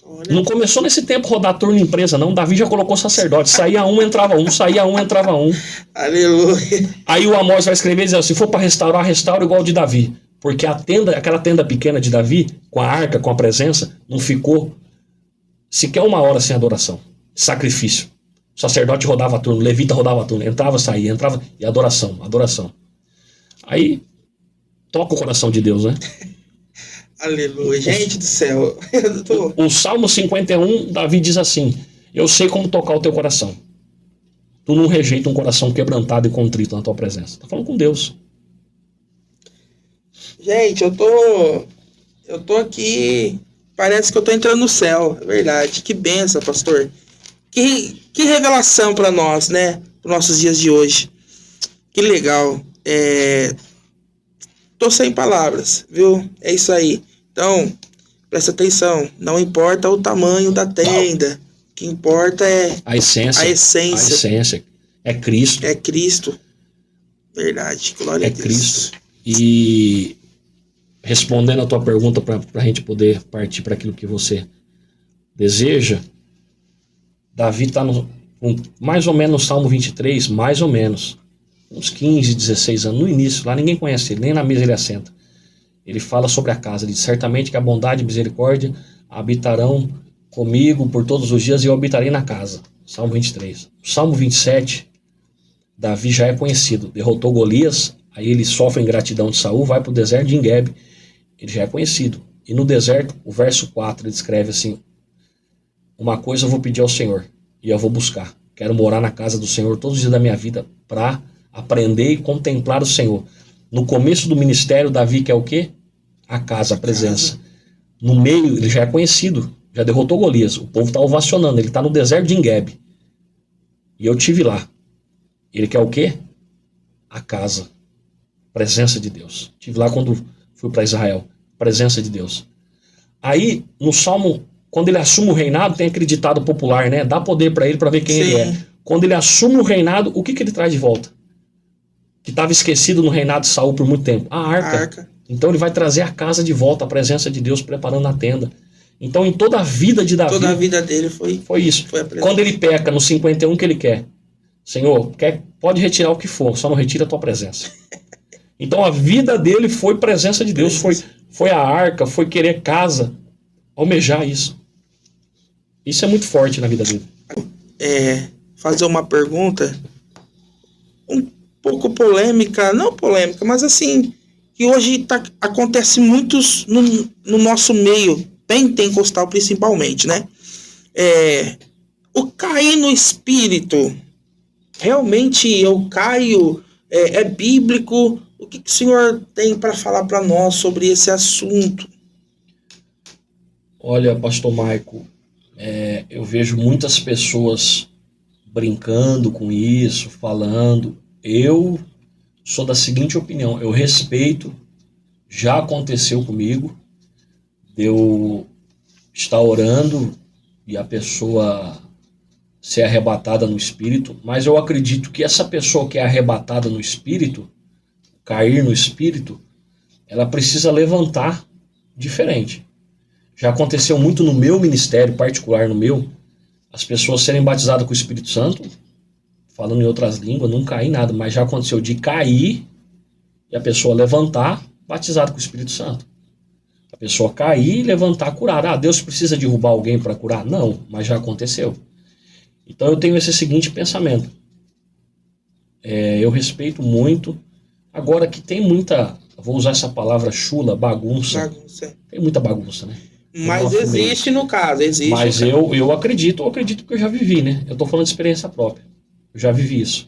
Olha. Não começou nesse tempo rodar turno em empresa, não. Davi já colocou sacerdote. Saía um, entrava um, saía um, entrava um. Aleluia. Aí o Amós vai escrever e dizer, se for para restaurar, restaura igual o de Davi. Porque a tenda, aquela tenda pequena de Davi, com a arca, com a presença, não ficou sequer uma hora sem adoração, sacrifício. O sacerdote rodava turno, o levita rodava turno, entrava, saía, entrava, e adoração. Aí, toca o coração de Deus, né? Aleluia, gente do céu. O Salmo 51, Davi diz assim, eu sei como tocar o teu coração. Tu não rejeita um coração quebrantado e contrito na tua presença. Tá falando com Deus. Gente, eu tô aqui, parece que eu tô entrando no céu, é verdade. Que benção, pastor. Que revelação para nós, né? Para nossos dias de hoje. Que legal. Tô sem palavras, viu? É isso aí. Então, presta atenção. Não importa o tamanho da tenda. O que importa é a essência. A essência. É Cristo. É Cristo. Verdade. Glória a Deus. É Cristo. E respondendo a tua pergunta para a gente poder partir para aquilo que você deseja, Davi está mais ou menos no Salmo 23, mais ou menos, uns 15, 16 anos, no início, lá ninguém conhece ele, nem na mesa ele assenta. Ele fala sobre a casa, ele diz, certamente que a bondade e misericórdia habitarão comigo por todos os dias e eu habitarei na casa. Salmo 23. Salmo 27, Davi já é conhecido, derrotou Golias, aí ele sofre a ingratidão de Saul, vai para o deserto de Engebe, ele já é conhecido. E no deserto, o verso 4, ele escreve assim, uma coisa eu vou pedir ao Senhor, e eu vou buscar. Quero morar na casa do Senhor todos os dias da minha vida, para aprender e contemplar o Senhor. No começo do ministério, Davi quer o quê? A casa, a presença. No meio, ele já é conhecido, já derrotou Golias, o povo está ovacionando, ele está no deserto de Engebe. E eu tive lá. Ele quer o quê? A casa. Presença de Deus. Estive lá quando fui para Israel. Presença de Deus. Aí, no Salmo, quando ele assume o reinado, tem aquele ditado popular, né? Dá poder para ele para ver quem ele é. Quando ele assume o reinado, o que ele traz de volta? Que estava esquecido no reinado de Saul por muito tempo. A arca. Então ele vai trazer a casa de volta, a presença de Deus preparando a tenda. Então em toda a vida de Davi... Toda a vida dele foi isso. Quando ele peca no 51, o que ele quer? Senhor, pode retirar o que for, só não retira a tua presença. Então a vida dele foi presença de Deus, foi a arca, foi querer casa, almejar isso. Isso é muito forte na vida dele. fazer uma pergunta um pouco polêmica, não polêmica, mas assim, que hoje acontece muitos no nosso meio, pentecostal principalmente, né? O cair no espírito, realmente eu caio, é bíblico? O que o senhor tem para falar para nós sobre esse assunto? Olha, pastor Maico, eu vejo muitas pessoas brincando com isso, falando. Eu sou da seguinte opinião: eu respeito, já aconteceu comigo, eu estar orando e a pessoa ser arrebatada no espírito, mas eu acredito que essa pessoa que é arrebatada no espírito, cair no espírito, ela precisa levantar diferente. Já aconteceu muito no meu ministério particular, as pessoas serem batizadas com o Espírito Santo, falando em outras línguas, não cair nada, mas já aconteceu de cair e a pessoa levantar, batizada com o Espírito Santo. A pessoa cair e levantar curada. Deus precisa derrubar alguém para curar? Não, mas já aconteceu. Então eu tenho esse seguinte pensamento. Eu respeito muito. Agora que tem muita, vou usar essa palavra chula, bagunça. Tem muita bagunça, né? Mas existe no caso, existe. Mas eu acredito porque eu já vivi, né? Eu tô falando de experiência própria. Eu já vivi isso.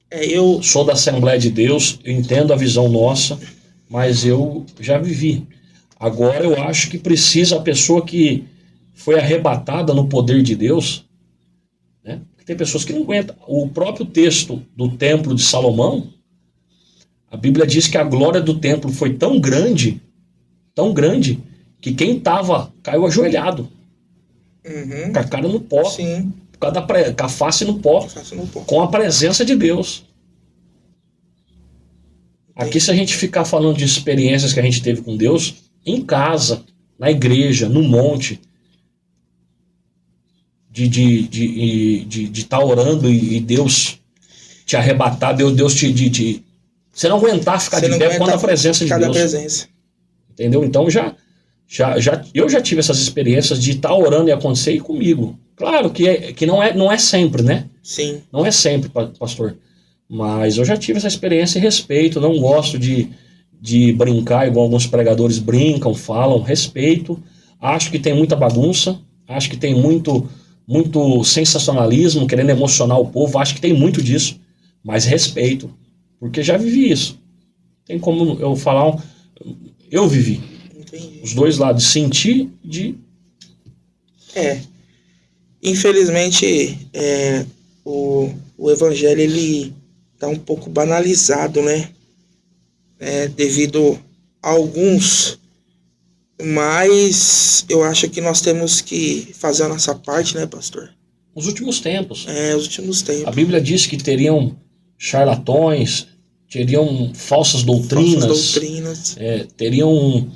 Eu sou da Assembleia de Deus, eu entendo a visão nossa, mas eu já vivi. Agora eu acho que precisa a pessoa que foi arrebatada no poder de Deus, né? Porque tem pessoas que não aguentam. O próprio texto do Templo de Salomão, a Bíblia diz que a glória do templo foi tão grande, que quem estava caiu ajoelhado, com a cara no pó, sim, com a face no pó, com a presença de Deus. Aqui, se a gente ficar falando de experiências que a gente teve com Deus, em casa, na igreja, no monte, de estar orando e Deus te arrebatar, Deus te você não aguentar ficar de pé quando a presença de Deus. Entendeu? Então eu já tive essas experiências de estar orando e acontecer comigo. Claro que não é sempre, né? Sim. Não é sempre, pastor. Mas eu já tive essa experiência e respeito. Não gosto de brincar igual alguns pregadores brincam, falam. Respeito. Acho que tem muita bagunça. Acho que tem muito sensacionalismo, querendo emocionar o povo. Acho que tem muito disso. Mas respeito. Porque já vivi isso. Tem como eu falar... Eu vivi. Entendi. Os dois lados. Sentir de... Infelizmente, o evangelho, ele tá um pouco banalizado, né? Devido a alguns. Mas eu acho que nós temos que fazer a nossa parte, né, pastor? Os últimos tempos. Os últimos tempos. A Bíblia diz que teriam charlatões, teriam falsas doutrinas. Teriam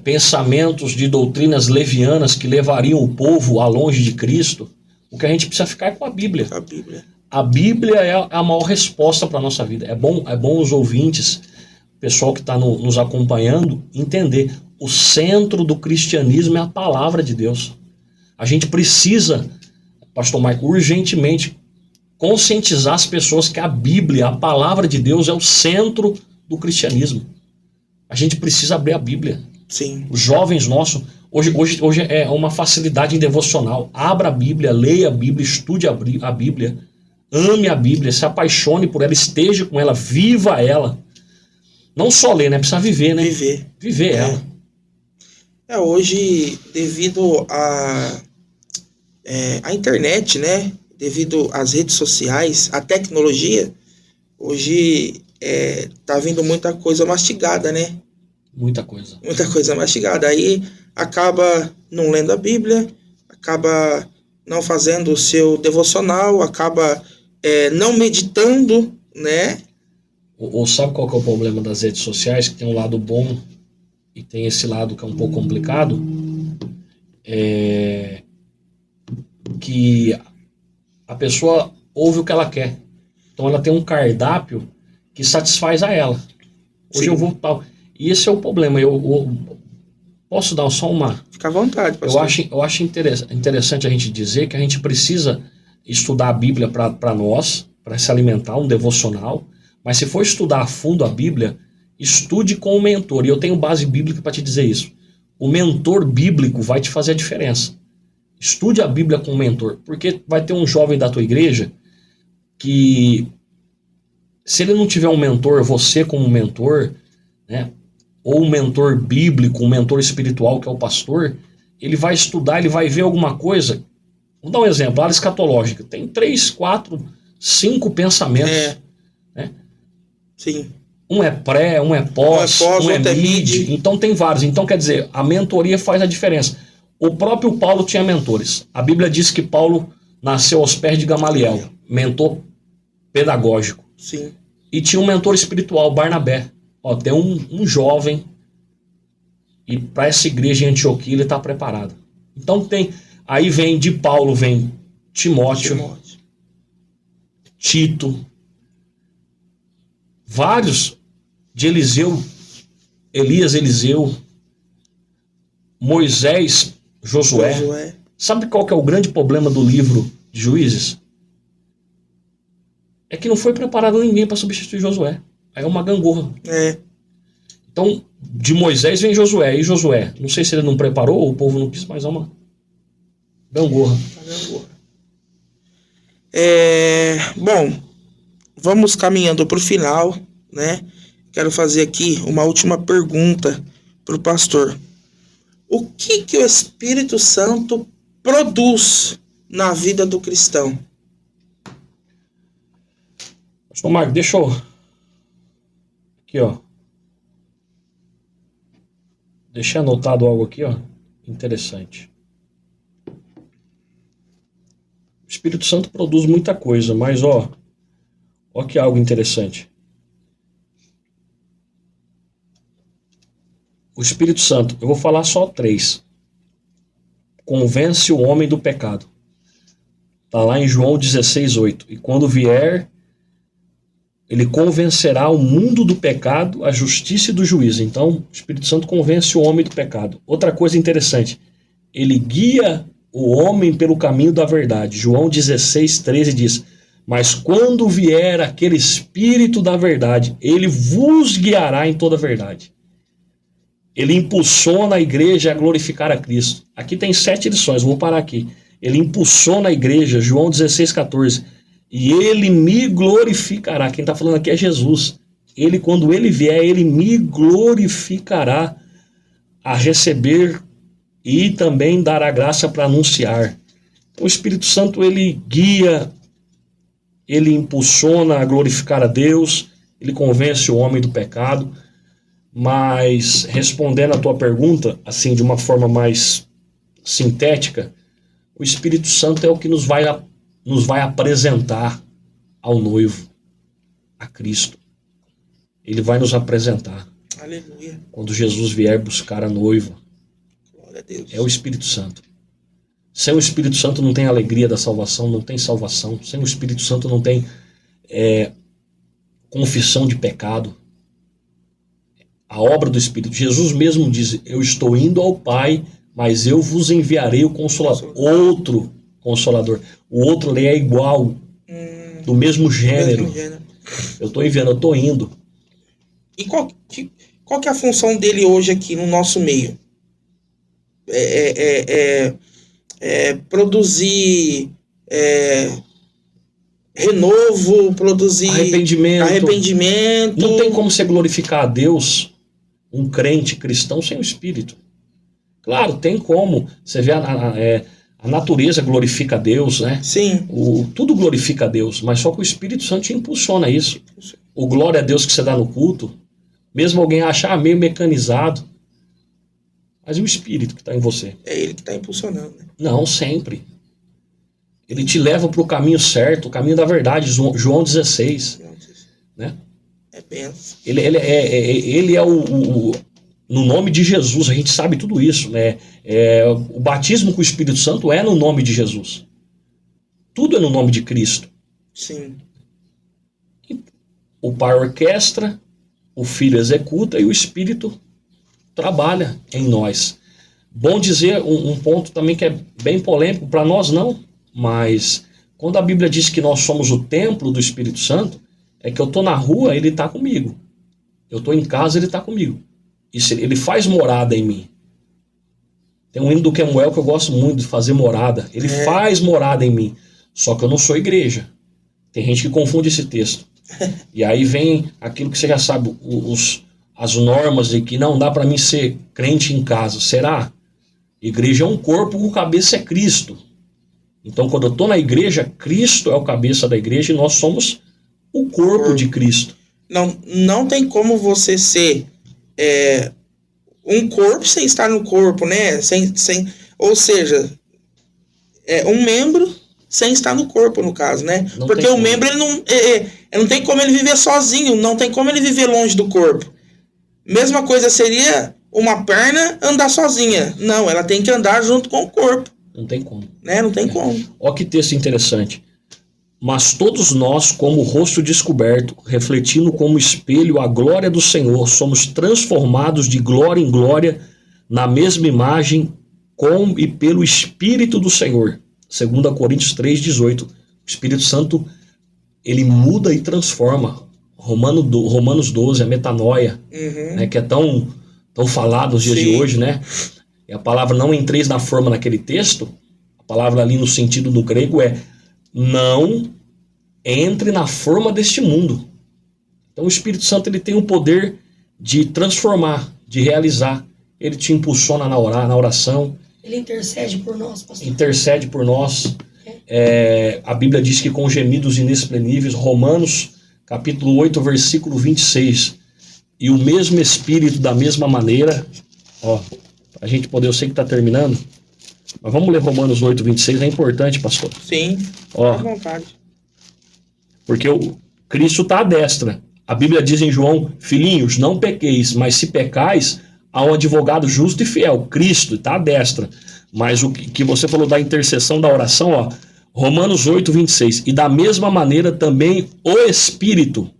pensamentos de doutrinas levianas que levariam o povo a longe de Cristo. O que a gente precisa ficar é com a Bíblia. A Bíblia é a maior resposta para a nossa vida. É bom os ouvintes, o pessoal que está nos acompanhando, entender. O centro do cristianismo é a palavra de Deus. A gente precisa, pastor Maico, urgentemente conscientizar as pessoas que a Bíblia, a palavra de Deus, é o centro do cristianismo. A gente precisa abrir a Bíblia. Sim. Os jovens nossos, hoje é uma facilidade em devocional. Abra a Bíblia, leia a Bíblia, estude a Bíblia, ame a Bíblia, se apaixone por ela, esteja com ela, viva ela. Não só ler, né? Precisa viver, né? Viver ela. Hoje, devido à internet, né? Devido às redes sociais, à tecnologia, hoje tá vindo muita coisa mastigada, né? Muita coisa mastigada. Aí acaba não lendo a Bíblia, acaba não fazendo o seu devocional, acaba não meditando, né? Ou sabe qual que é o problema das redes sociais? Que tem um lado bom e tem esse lado que é um pouco complicado. Que a pessoa ouve o que ela quer. Então ela tem um cardápio que satisfaz a ela. Hoje eu vou tal. E esse é o problema. Posso dar só uma... Fica à vontade, pastor. Eu acho interessante a gente dizer que a gente precisa estudar a Bíblia para nós, para se alimentar, um devocional, mas se for estudar a fundo a Bíblia, estude com o mentor. E eu tenho base bíblica para te dizer isso. O mentor bíblico vai te fazer a diferença. Estude a Bíblia com o mentor, porque vai ter um jovem da tua igreja que, se ele não tiver um mentor, você como mentor, né, ou um mentor bíblico, um mentor espiritual que é o pastor, ele vai estudar, ele vai ver alguma coisa. Vou dar um exemplo, a área escatológica. Tem 3, 4, 5 pensamentos. Né? Sim. Um é pré, um é pós, um é mid. Então tem vários. Então quer dizer, a mentoria faz a diferença. O próprio Paulo tinha mentores. A Bíblia diz que Paulo nasceu aos pés de Gamaliel, mentor pedagógico. Sim. E tinha um mentor espiritual, Barnabé. Ó, tem um jovem, e para essa igreja em Antioquia ele está preparado. Então tem, aí vem de Paulo, vem Timóteo. Tito, vários, de Eliseu, Elias, Eliseu, Moisés, Josué. Sabe qual que é o grande problema do livro de Juízes? É que não foi preparado ninguém para substituir Josué. Aí é uma gangorra. Então, de Moisés vem Josué. E Josué, não sei se ele não preparou ou o povo não quis, mas é uma gangorra. Bom, vamos caminhando para o final, né? Quero fazer aqui uma última pergunta para o pastor. O que o Espírito Santo produz na vida do cristão? Pastor Marco, deixa eu... Aqui, ó. Deixei anotado algo aqui, ó. Interessante. O Espírito Santo produz muita coisa, mas, ó que algo interessante. O Espírito Santo, eu vou falar só 3. Convence o homem do pecado. Está lá em João 16:8. E quando vier, ele convencerá o mundo do pecado, a justiça e do juízo. Então, o Espírito Santo convence o homem do pecado. Outra coisa interessante, ele guia o homem pelo caminho da verdade. João 16:13 diz: mas quando vier aquele Espírito da verdade, ele vos guiará em toda a verdade. Ele impulsiona a igreja a glorificar a Cristo. Aqui tem 7 lições, vou parar aqui. Ele impulsiona a igreja, João 16:14. E ele me glorificará. Quem está falando aqui é Jesus. Ele, quando ele vier, ele me glorificará a receber e também dará graça para anunciar. Então, o Espírito Santo, ele guia, ele impulsiona a glorificar a Deus, ele convence o homem do pecado. Mas, respondendo a tua pergunta, assim, de uma forma mais sintética, o Espírito Santo é o que nos vai apresentar ao noivo, a Cristo. Ele vai nos apresentar. Aleluia. Quando Jesus vier buscar a noiva. Glória a Deus. É o Espírito Santo. Sem o Espírito Santo não tem alegria da salvação, não tem salvação. Sem o Espírito Santo não tem confissão de pecado. A obra do Espírito. Jesus mesmo diz: eu estou indo ao Pai, mas eu vos enviarei o Consolador. Outro Consolador. O outro ali é igual, do mesmo gênero. Eu estou enviando, eu estou indo. E qual que é a função dele hoje aqui no nosso meio? Produzir renovo, produzir arrependimento. Não tem como você glorificar a Deus, um crente cristão, sem o Espírito. Claro, tem como. Você vê a natureza glorifica a Deus, né? Sim. Tudo glorifica a Deus, mas só que o Espírito Santo te impulsiona isso. O glória a Deus que você dá no culto, mesmo alguém achar meio mecanizado, mas o Espírito que está em você. É ele que está impulsionando, né? Não, sempre. Ele te leva para o caminho certo, o caminho da verdade, João 16. Né? É benção. Ele é no nome de Jesus, a gente sabe tudo isso, né? O batismo com o Espírito Santo é no nome de Jesus. Tudo é no nome de Cristo. Sim. O Pai orquestra, o Filho executa e o Espírito trabalha em nós. Bom dizer um ponto também que é bem polêmico, para nós não, mas quando a Bíblia diz que nós somos o templo do Espírito Santo, é que eu estou na rua, ele está comigo. Eu estou em casa, ele está comigo. Isso, ele faz morada em mim. Tem um hino do Kemuel que eu gosto muito de fazer morada. Ele faz morada em mim. Só que eu não sou igreja. Tem gente que confunde esse texto. E aí vem aquilo que você já sabe, as normas de que não dá para mim ser crente em casa. Será? Igreja é um corpo, o cabeça é Cristo. Então, quando eu estou na igreja, Cristo é o cabeça da igreja e nós somos o corpo de Cristo. Não tem como você ser um corpo sem estar no corpo, né? Ou seja, um membro sem estar no corpo, no caso, né? Não porque o membro, ele não tem como ele viver sozinho, não tem como ele viver longe do corpo. Mesma coisa seria uma perna andar sozinha. Não, ela tem que andar junto com o corpo. Não tem como. Né? Não tem como. Olha que texto interessante. Mas todos nós, como rosto descoberto, refletindo como espelho a glória do Senhor, somos transformados de glória em glória na mesma imagem com e pelo Espírito do Senhor. 2 Coríntios 3,18. O Espírito Santo, ele muda e transforma. Romanos 12, a metanoia, né, que é tão falado nos dias de hoje, né? E a palavra não entreis na forma naquele texto, a palavra ali no sentido do grego é não entre na forma deste mundo. Então o Espírito Santo, ele tem o poder de transformar, de realizar. Ele te impulsiona na oração. Ele intercede por nós, pastor. Intercede por nós. A Bíblia diz que com gemidos inexprimíveis, Romanos capítulo 8, versículo 26. E o mesmo Espírito, da mesma maneira, a gente poder, eu sei que está terminando, mas vamos ler Romanos 8, 26, é importante, pastor. Sim, à vontade. Porque o Cristo está à destra. A Bíblia diz em João, filhinhos, não pequeis, mas se pecais, há um advogado justo e fiel, Cristo, está à destra. Mas o que você falou da intercessão, da oração, Romanos 8, 26, e da mesma maneira também o Espírito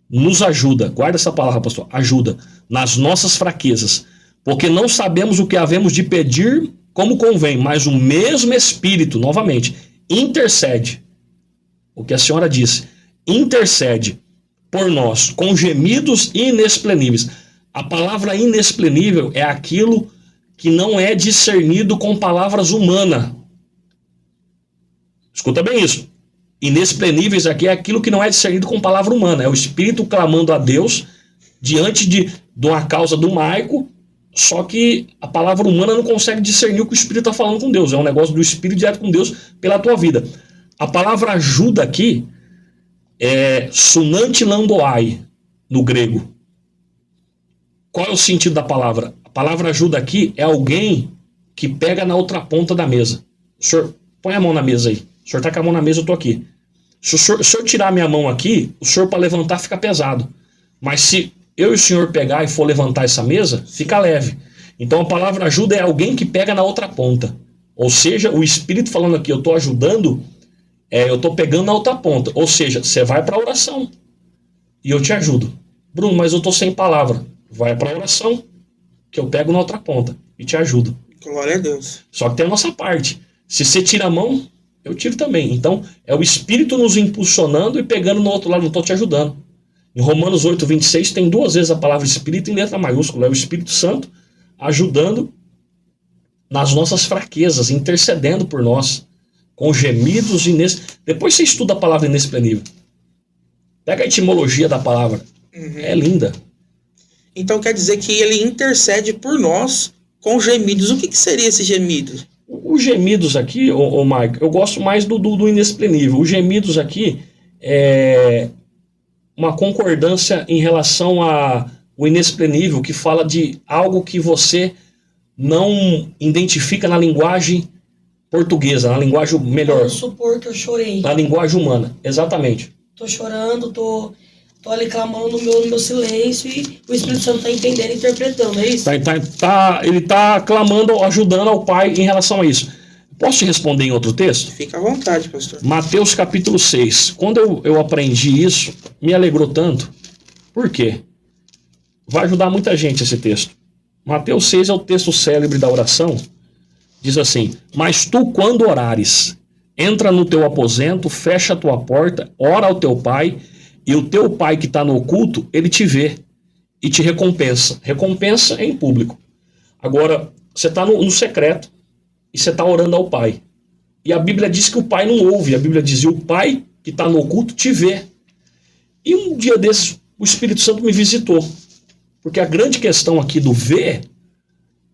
nos ajuda, guarda essa palavra, pastor, ajuda, nas nossas fraquezas, porque não sabemos o que havemos de pedir como convém, mas o mesmo Espírito, novamente, intercede, o que a senhora disse, intercede por nós com gemidos inexprimíveis. A palavra inexprimível é aquilo que não é discernido com palavras humanas. Escuta bem isso. Inexprimíveis aqui é aquilo que não é discernido com palavra humana. É o Espírito clamando a Deus diante de uma causa do Maico, só que a palavra humana não consegue discernir o que o Espírito está falando com Deus. É um negócio do Espírito direto com Deus pela tua vida. A palavra ajuda aqui é sunanti lamboai, no grego. Qual é o sentido da palavra? A palavra ajuda aqui é alguém que pega na outra ponta da mesa. O senhor, põe a mão na mesa aí. O senhor está com a mão na mesa, eu estou aqui. Se o senhor tirar a minha mão aqui, o senhor para levantar fica pesado. Mas se eu e o senhor pegar e for levantar essa mesa, fica leve. Então a palavra ajuda é alguém que pega na outra ponta. Ou seja, o Espírito falando aqui, eu estou ajudando, eu estou pegando na outra ponta. Ou seja, você vai para a oração e eu te ajudo. Bruno, mas eu estou sem palavra. Vai para a oração que eu pego na outra ponta e te ajudo. Glória a Deus. Só que tem a nossa parte. Se você tira a mão, eu tiro também. Então, é o Espírito nos impulsionando e pegando no outro lado, não estou te ajudando. Em Romanos 8, 26, tem 2 vezes a palavra Espírito em letra maiúscula. É o Espírito Santo ajudando nas nossas fraquezas, intercedendo por nós, com gemidos Depois você estuda a palavra inexprimível. Pega a etimologia da palavra. É linda. Então quer dizer que ele intercede por nós com gemidos. O que seria esse gemido? Os gemidos aqui, Mike, eu gosto mais do inexprimível. Os gemidos aqui é uma concordância em relação ao inexprimível, que fala de algo que você não identifica na linguagem portuguesa, na linguagem melhor. Vamos supor que eu chorei. Na linguagem humana, exatamente. Tô chorando, tô ali clamando no meu silêncio e o Espírito Santo tá entendendo e interpretando, é isso? Ele tá clamando, ajudando ao Pai em relação a isso. Posso te responder em outro texto? Fica à vontade, pastor. Mateus capítulo 6. Quando eu aprendi isso, me alegrou tanto. Por quê? Vai ajudar muita gente esse texto. Mateus 6 é o texto célebre da oração. Diz assim: mas tu, quando orares, entra no teu aposento, fecha a tua porta, ora ao teu pai, e o teu pai que está no oculto, ele te vê e te recompensa. Recompensa é em público. Agora, você está no secreto e você está orando ao pai. E a Bíblia diz que o pai não ouve. A Bíblia diz: e o pai que está no oculto te vê. E um dia desses, o Espírito Santo me visitou. Porque a grande questão aqui do ver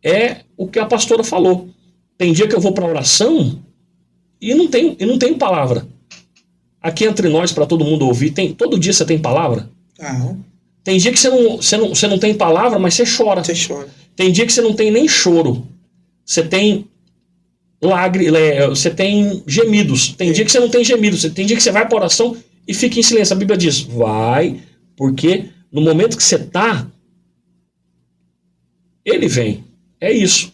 é o que a pastora falou. Tem dia que eu vou para oração e não tem palavra. Aqui entre nós, para todo mundo ouvir, todo dia você tem palavra? Não. Tem dia que você não tem palavra, mas você chora. Você chora. Tem dia que você não tem nem choro. Você tem você tem gemidos. Tem dia que você não tem gemidos. Tem dia que você vai para oração e fica em silêncio. A Bíblia diz: vai, porque no momento que você está, ele vem. É isso.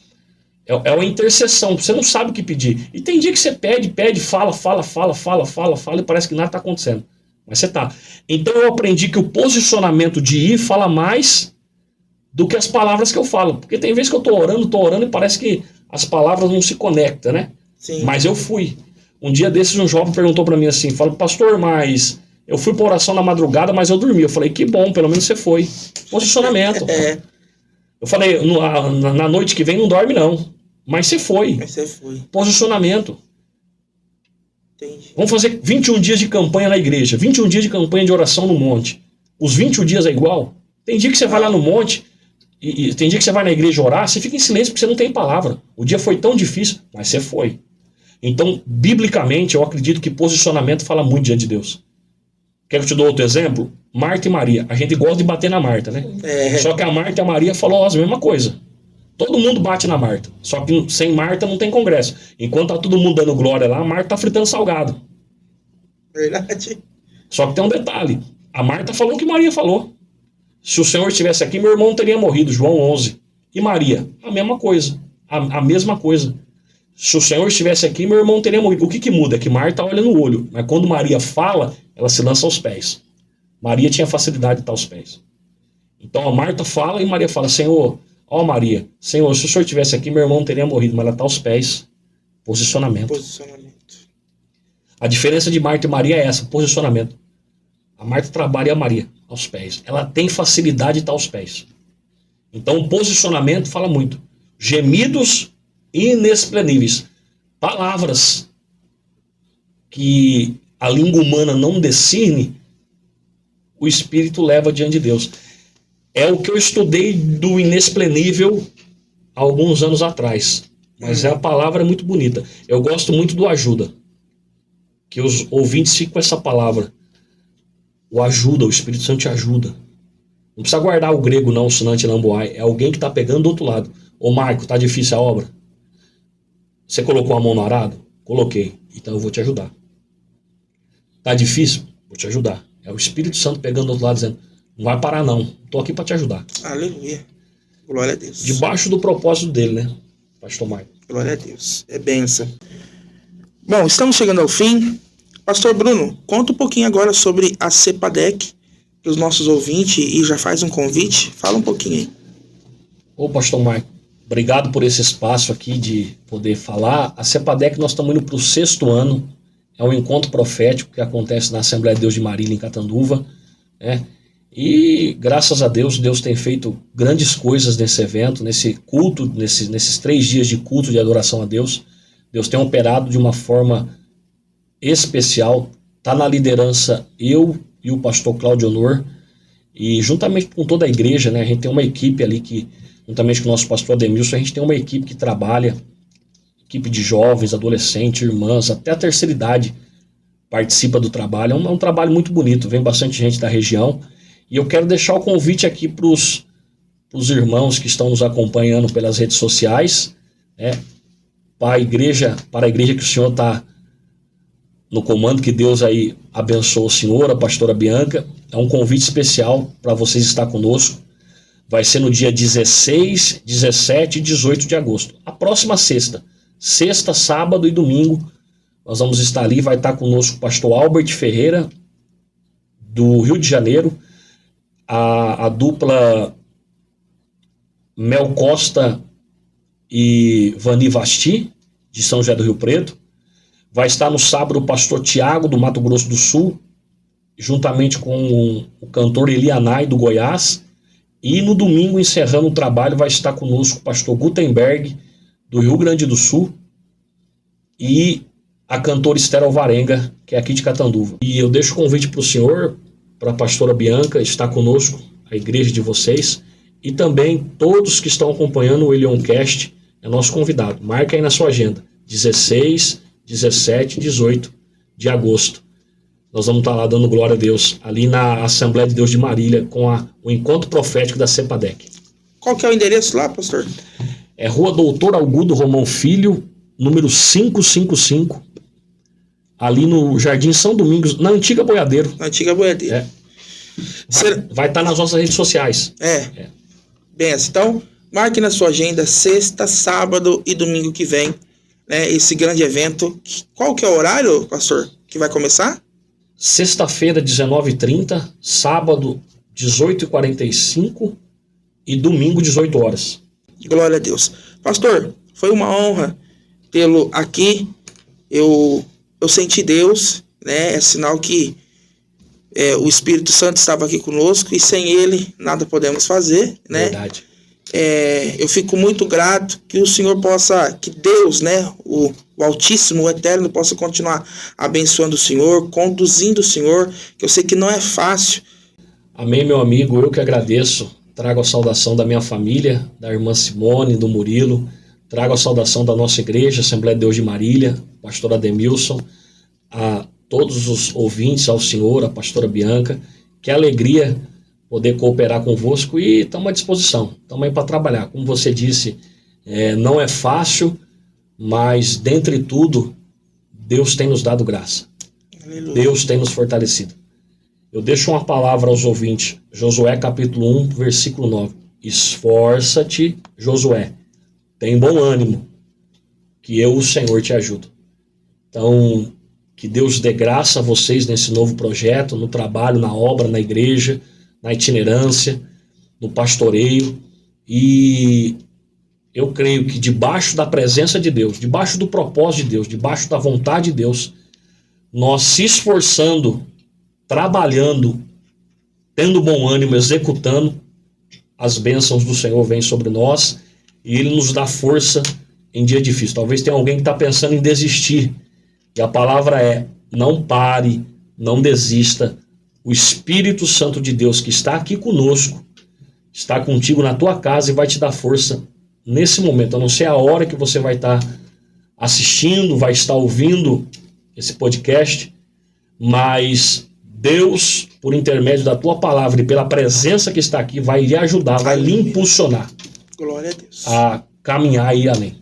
É uma intercessão. Você não sabe o que pedir. E tem dia que você pede, fala, e parece que nada está acontecendo. Mas você está. Então eu aprendi que o posicionamento de ir fala mais do que as palavras que eu falo. Porque tem vezes que eu estou orando e parece que as palavras não se conectam, né? Sim. Mas eu fui. Um dia desses um jovem perguntou para mim assim, falou: pastor, mas eu fui para oração na madrugada, mas eu dormi. Eu falei: que bom, pelo menos você foi. Posicionamento. Eu falei: na noite que vem não dorme não. Mas você foi. Posicionamento. Entendi. Vamos fazer 21 dias de campanha na igreja, 21 dias de campanha de oração no monte. Os 21 dias é igual? Tem dia que você vai lá no monte, e tem dia que você vai na igreja orar, você fica em silêncio porque você não tem palavra. O dia foi tão difícil, mas você foi. Então, biblicamente, eu acredito que posicionamento fala muito diante de Deus. Quer que eu te dou outro exemplo? Marta e Maria. A gente gosta de bater na Marta, né? Só que a Marta e a Maria falou a mesma coisa. Todo mundo bate na Marta. Só que sem Marta não tem congresso. Enquanto tá todo mundo dando glória lá, a Marta tá fritando salgado. Verdade. Só que tem um detalhe. A Marta falou o que Maria falou. Se o Senhor estivesse aqui, meu irmão teria morrido. João 11. E Maria? A mesma coisa. A mesma coisa. Se o Senhor estivesse aqui, meu irmão teria morrido. O que muda? É que Marta olha no olho. Mas quando Maria fala, ela se lança aos pés. Maria tinha facilidade de estar aos pés. Então a Marta fala e Maria fala: Senhor... Ó Maria, Senhor, se o Senhor estivesse aqui, meu irmão teria morrido, mas ela está aos pés. Posicionamento. A diferença de Marta e Maria é essa, posicionamento. A Marta trabalha e a Maria aos pés. Ela tem facilidade de estar aos pés. Então o posicionamento fala muito. Gemidos inexprimíveis. Palavras que a língua humana não discerne, o Espírito leva diante de Deus. É o que eu estudei do inexprimível há alguns anos atrás. Mas a palavra é muito bonita. Eu gosto muito do ajuda. Que os ouvintes fiquem com essa palavra. O ajuda, o Espírito Santo te ajuda. Não precisa guardar o grego não, o sonante lamboai. É alguém que está pegando do outro lado. Ô Marco, tá difícil a obra? Você colocou a mão no arado? Coloquei. Então eu vou te ajudar. Tá difícil? Vou te ajudar. É o Espírito Santo pegando do outro lado dizendo: não vai parar não, estou aqui para te ajudar. Aleluia. Glória a Deus. Debaixo do propósito dele, né, pastor Marco? Glória a Deus. É bênção. Bom, estamos chegando ao fim. Pastor Bruno, conta um pouquinho agora sobre a CEPADEC para os nossos ouvintes e já faz um convite. Fala um pouquinho aí. Ô pastor Marco, obrigado por esse espaço aqui de poder falar. A CEPADEC, nós estamos indo para o 6º ano. É um encontro profético que acontece na Assembleia de Deus de Marília, em Catanduva, né? E graças a Deus, Deus tem feito grandes coisas nesse evento, nesse culto, nesses 3 dias de culto de adoração a Deus. Deus tem operado de uma forma especial. Está na liderança eu e o pastor Cláudio Honor, e juntamente com toda a igreja, né, a gente tem uma equipe ali que, juntamente com o nosso pastor Ademilson, a gente tem uma equipe que trabalha, equipe de jovens, adolescentes, irmãs, até a terceira idade participa do trabalho. É um trabalho muito bonito, vem bastante gente da região. E eu quero deixar o convite aqui para os irmãos que estão nos acompanhando pelas redes sociais, né, para a igreja que o senhor está no comando, que Deus aí abençoe o senhor, a pastora Bianca. É um convite especial para vocês estar conosco. Vai ser no dia 16, 17 e 18 de agosto. A próxima sexta, sábado e domingo, nós vamos estar ali. Vai estar conosco o pastor Albert Ferreira, do Rio de Janeiro, a dupla Mel Costa e Vani Vasti, de São José do Rio Preto. Vai estar no sábado o pastor Tiago, do Mato Grosso do Sul, juntamente com o cantor Elianai, do Goiás. E no domingo, encerrando o trabalho, vai estar conosco o pastor Gutenberg, do Rio Grande do Sul, e a cantora Esther Alvarenga, que é aqui de Catanduva. E eu deixo o convite para o senhor, para a pastora Bianca, estar conosco, a igreja de vocês, e também todos que estão acompanhando o Elioncast, é nosso convidado. Marque aí na sua agenda, 16, 17 e 18 de agosto. Nós vamos estar lá dando glória a Deus, ali na Assembleia de Deus de Marília, com o encontro profético da CEPADEC. Qual que é o endereço lá, pastor? É Rua Doutor Augusto Romão Filho, número 555, ali no Jardim São Domingos, na Antiga Boiadeiro. Na Antiga Boiadeiro. É. Vai estar nas nossas redes sociais. Bem, então, marque na sua agenda sexta, sábado e domingo que vem, né, esse grande evento. Qual que é o horário, pastor, que vai começar? Sexta-feira, 19h30, sábado, 18h45 e domingo, 18 horas. Glória a Deus. Pastor, foi uma honra tê-lo aqui. Eu senti Deus, né? É sinal que o Espírito Santo estava aqui conosco e sem ele nada podemos fazer, né? Verdade. Eu fico muito grato que o Senhor possa, que Deus, né, o Altíssimo, o Eterno, possa continuar abençoando o Senhor, conduzindo o Senhor, que eu sei que não é fácil. Amém, meu amigo, eu que agradeço. Trago a saudação da minha família, da irmã Simone, do Murilo. Trago a saudação da nossa igreja, Assembleia de Deus de Marília, pastor Ademilson, a todos os ouvintes, ao senhor, a pastora Bianca. Que alegria poder cooperar convosco e estamos à disposição. Estamos aí para trabalhar. Como você disse, não é fácil, mas dentre tudo, Deus tem nos dado graça. Aleluia. Deus tem nos fortalecido. Eu deixo uma palavra aos ouvintes. Josué capítulo 1, versículo 9. Esforça-te, Josué. Tem bom ânimo, que eu, o Senhor, te ajudo. Então, que Deus dê graça a vocês nesse novo projeto, no trabalho, na obra, na igreja, na itinerância, no pastoreio. E eu creio que debaixo da presença de Deus, debaixo do propósito de Deus, debaixo da vontade de Deus, nós se esforçando, trabalhando, tendo bom ânimo, executando, as bênçãos do Senhor vêm sobre nós e Ele nos dá força em dia difícil. Talvez tenha alguém que está pensando em desistir. E a palavra é: não pare, não desista. O Espírito Santo de Deus que está aqui conosco, está contigo na tua casa e vai te dar força nesse momento. Eu não sei a hora que você vai estar assistindo, vai estar ouvindo esse podcast, mas Deus, por intermédio da tua palavra e pela presença que está aqui, vai lhe ajudar, vai lhe impulsionar. Glória a Deus. A caminhar aí além.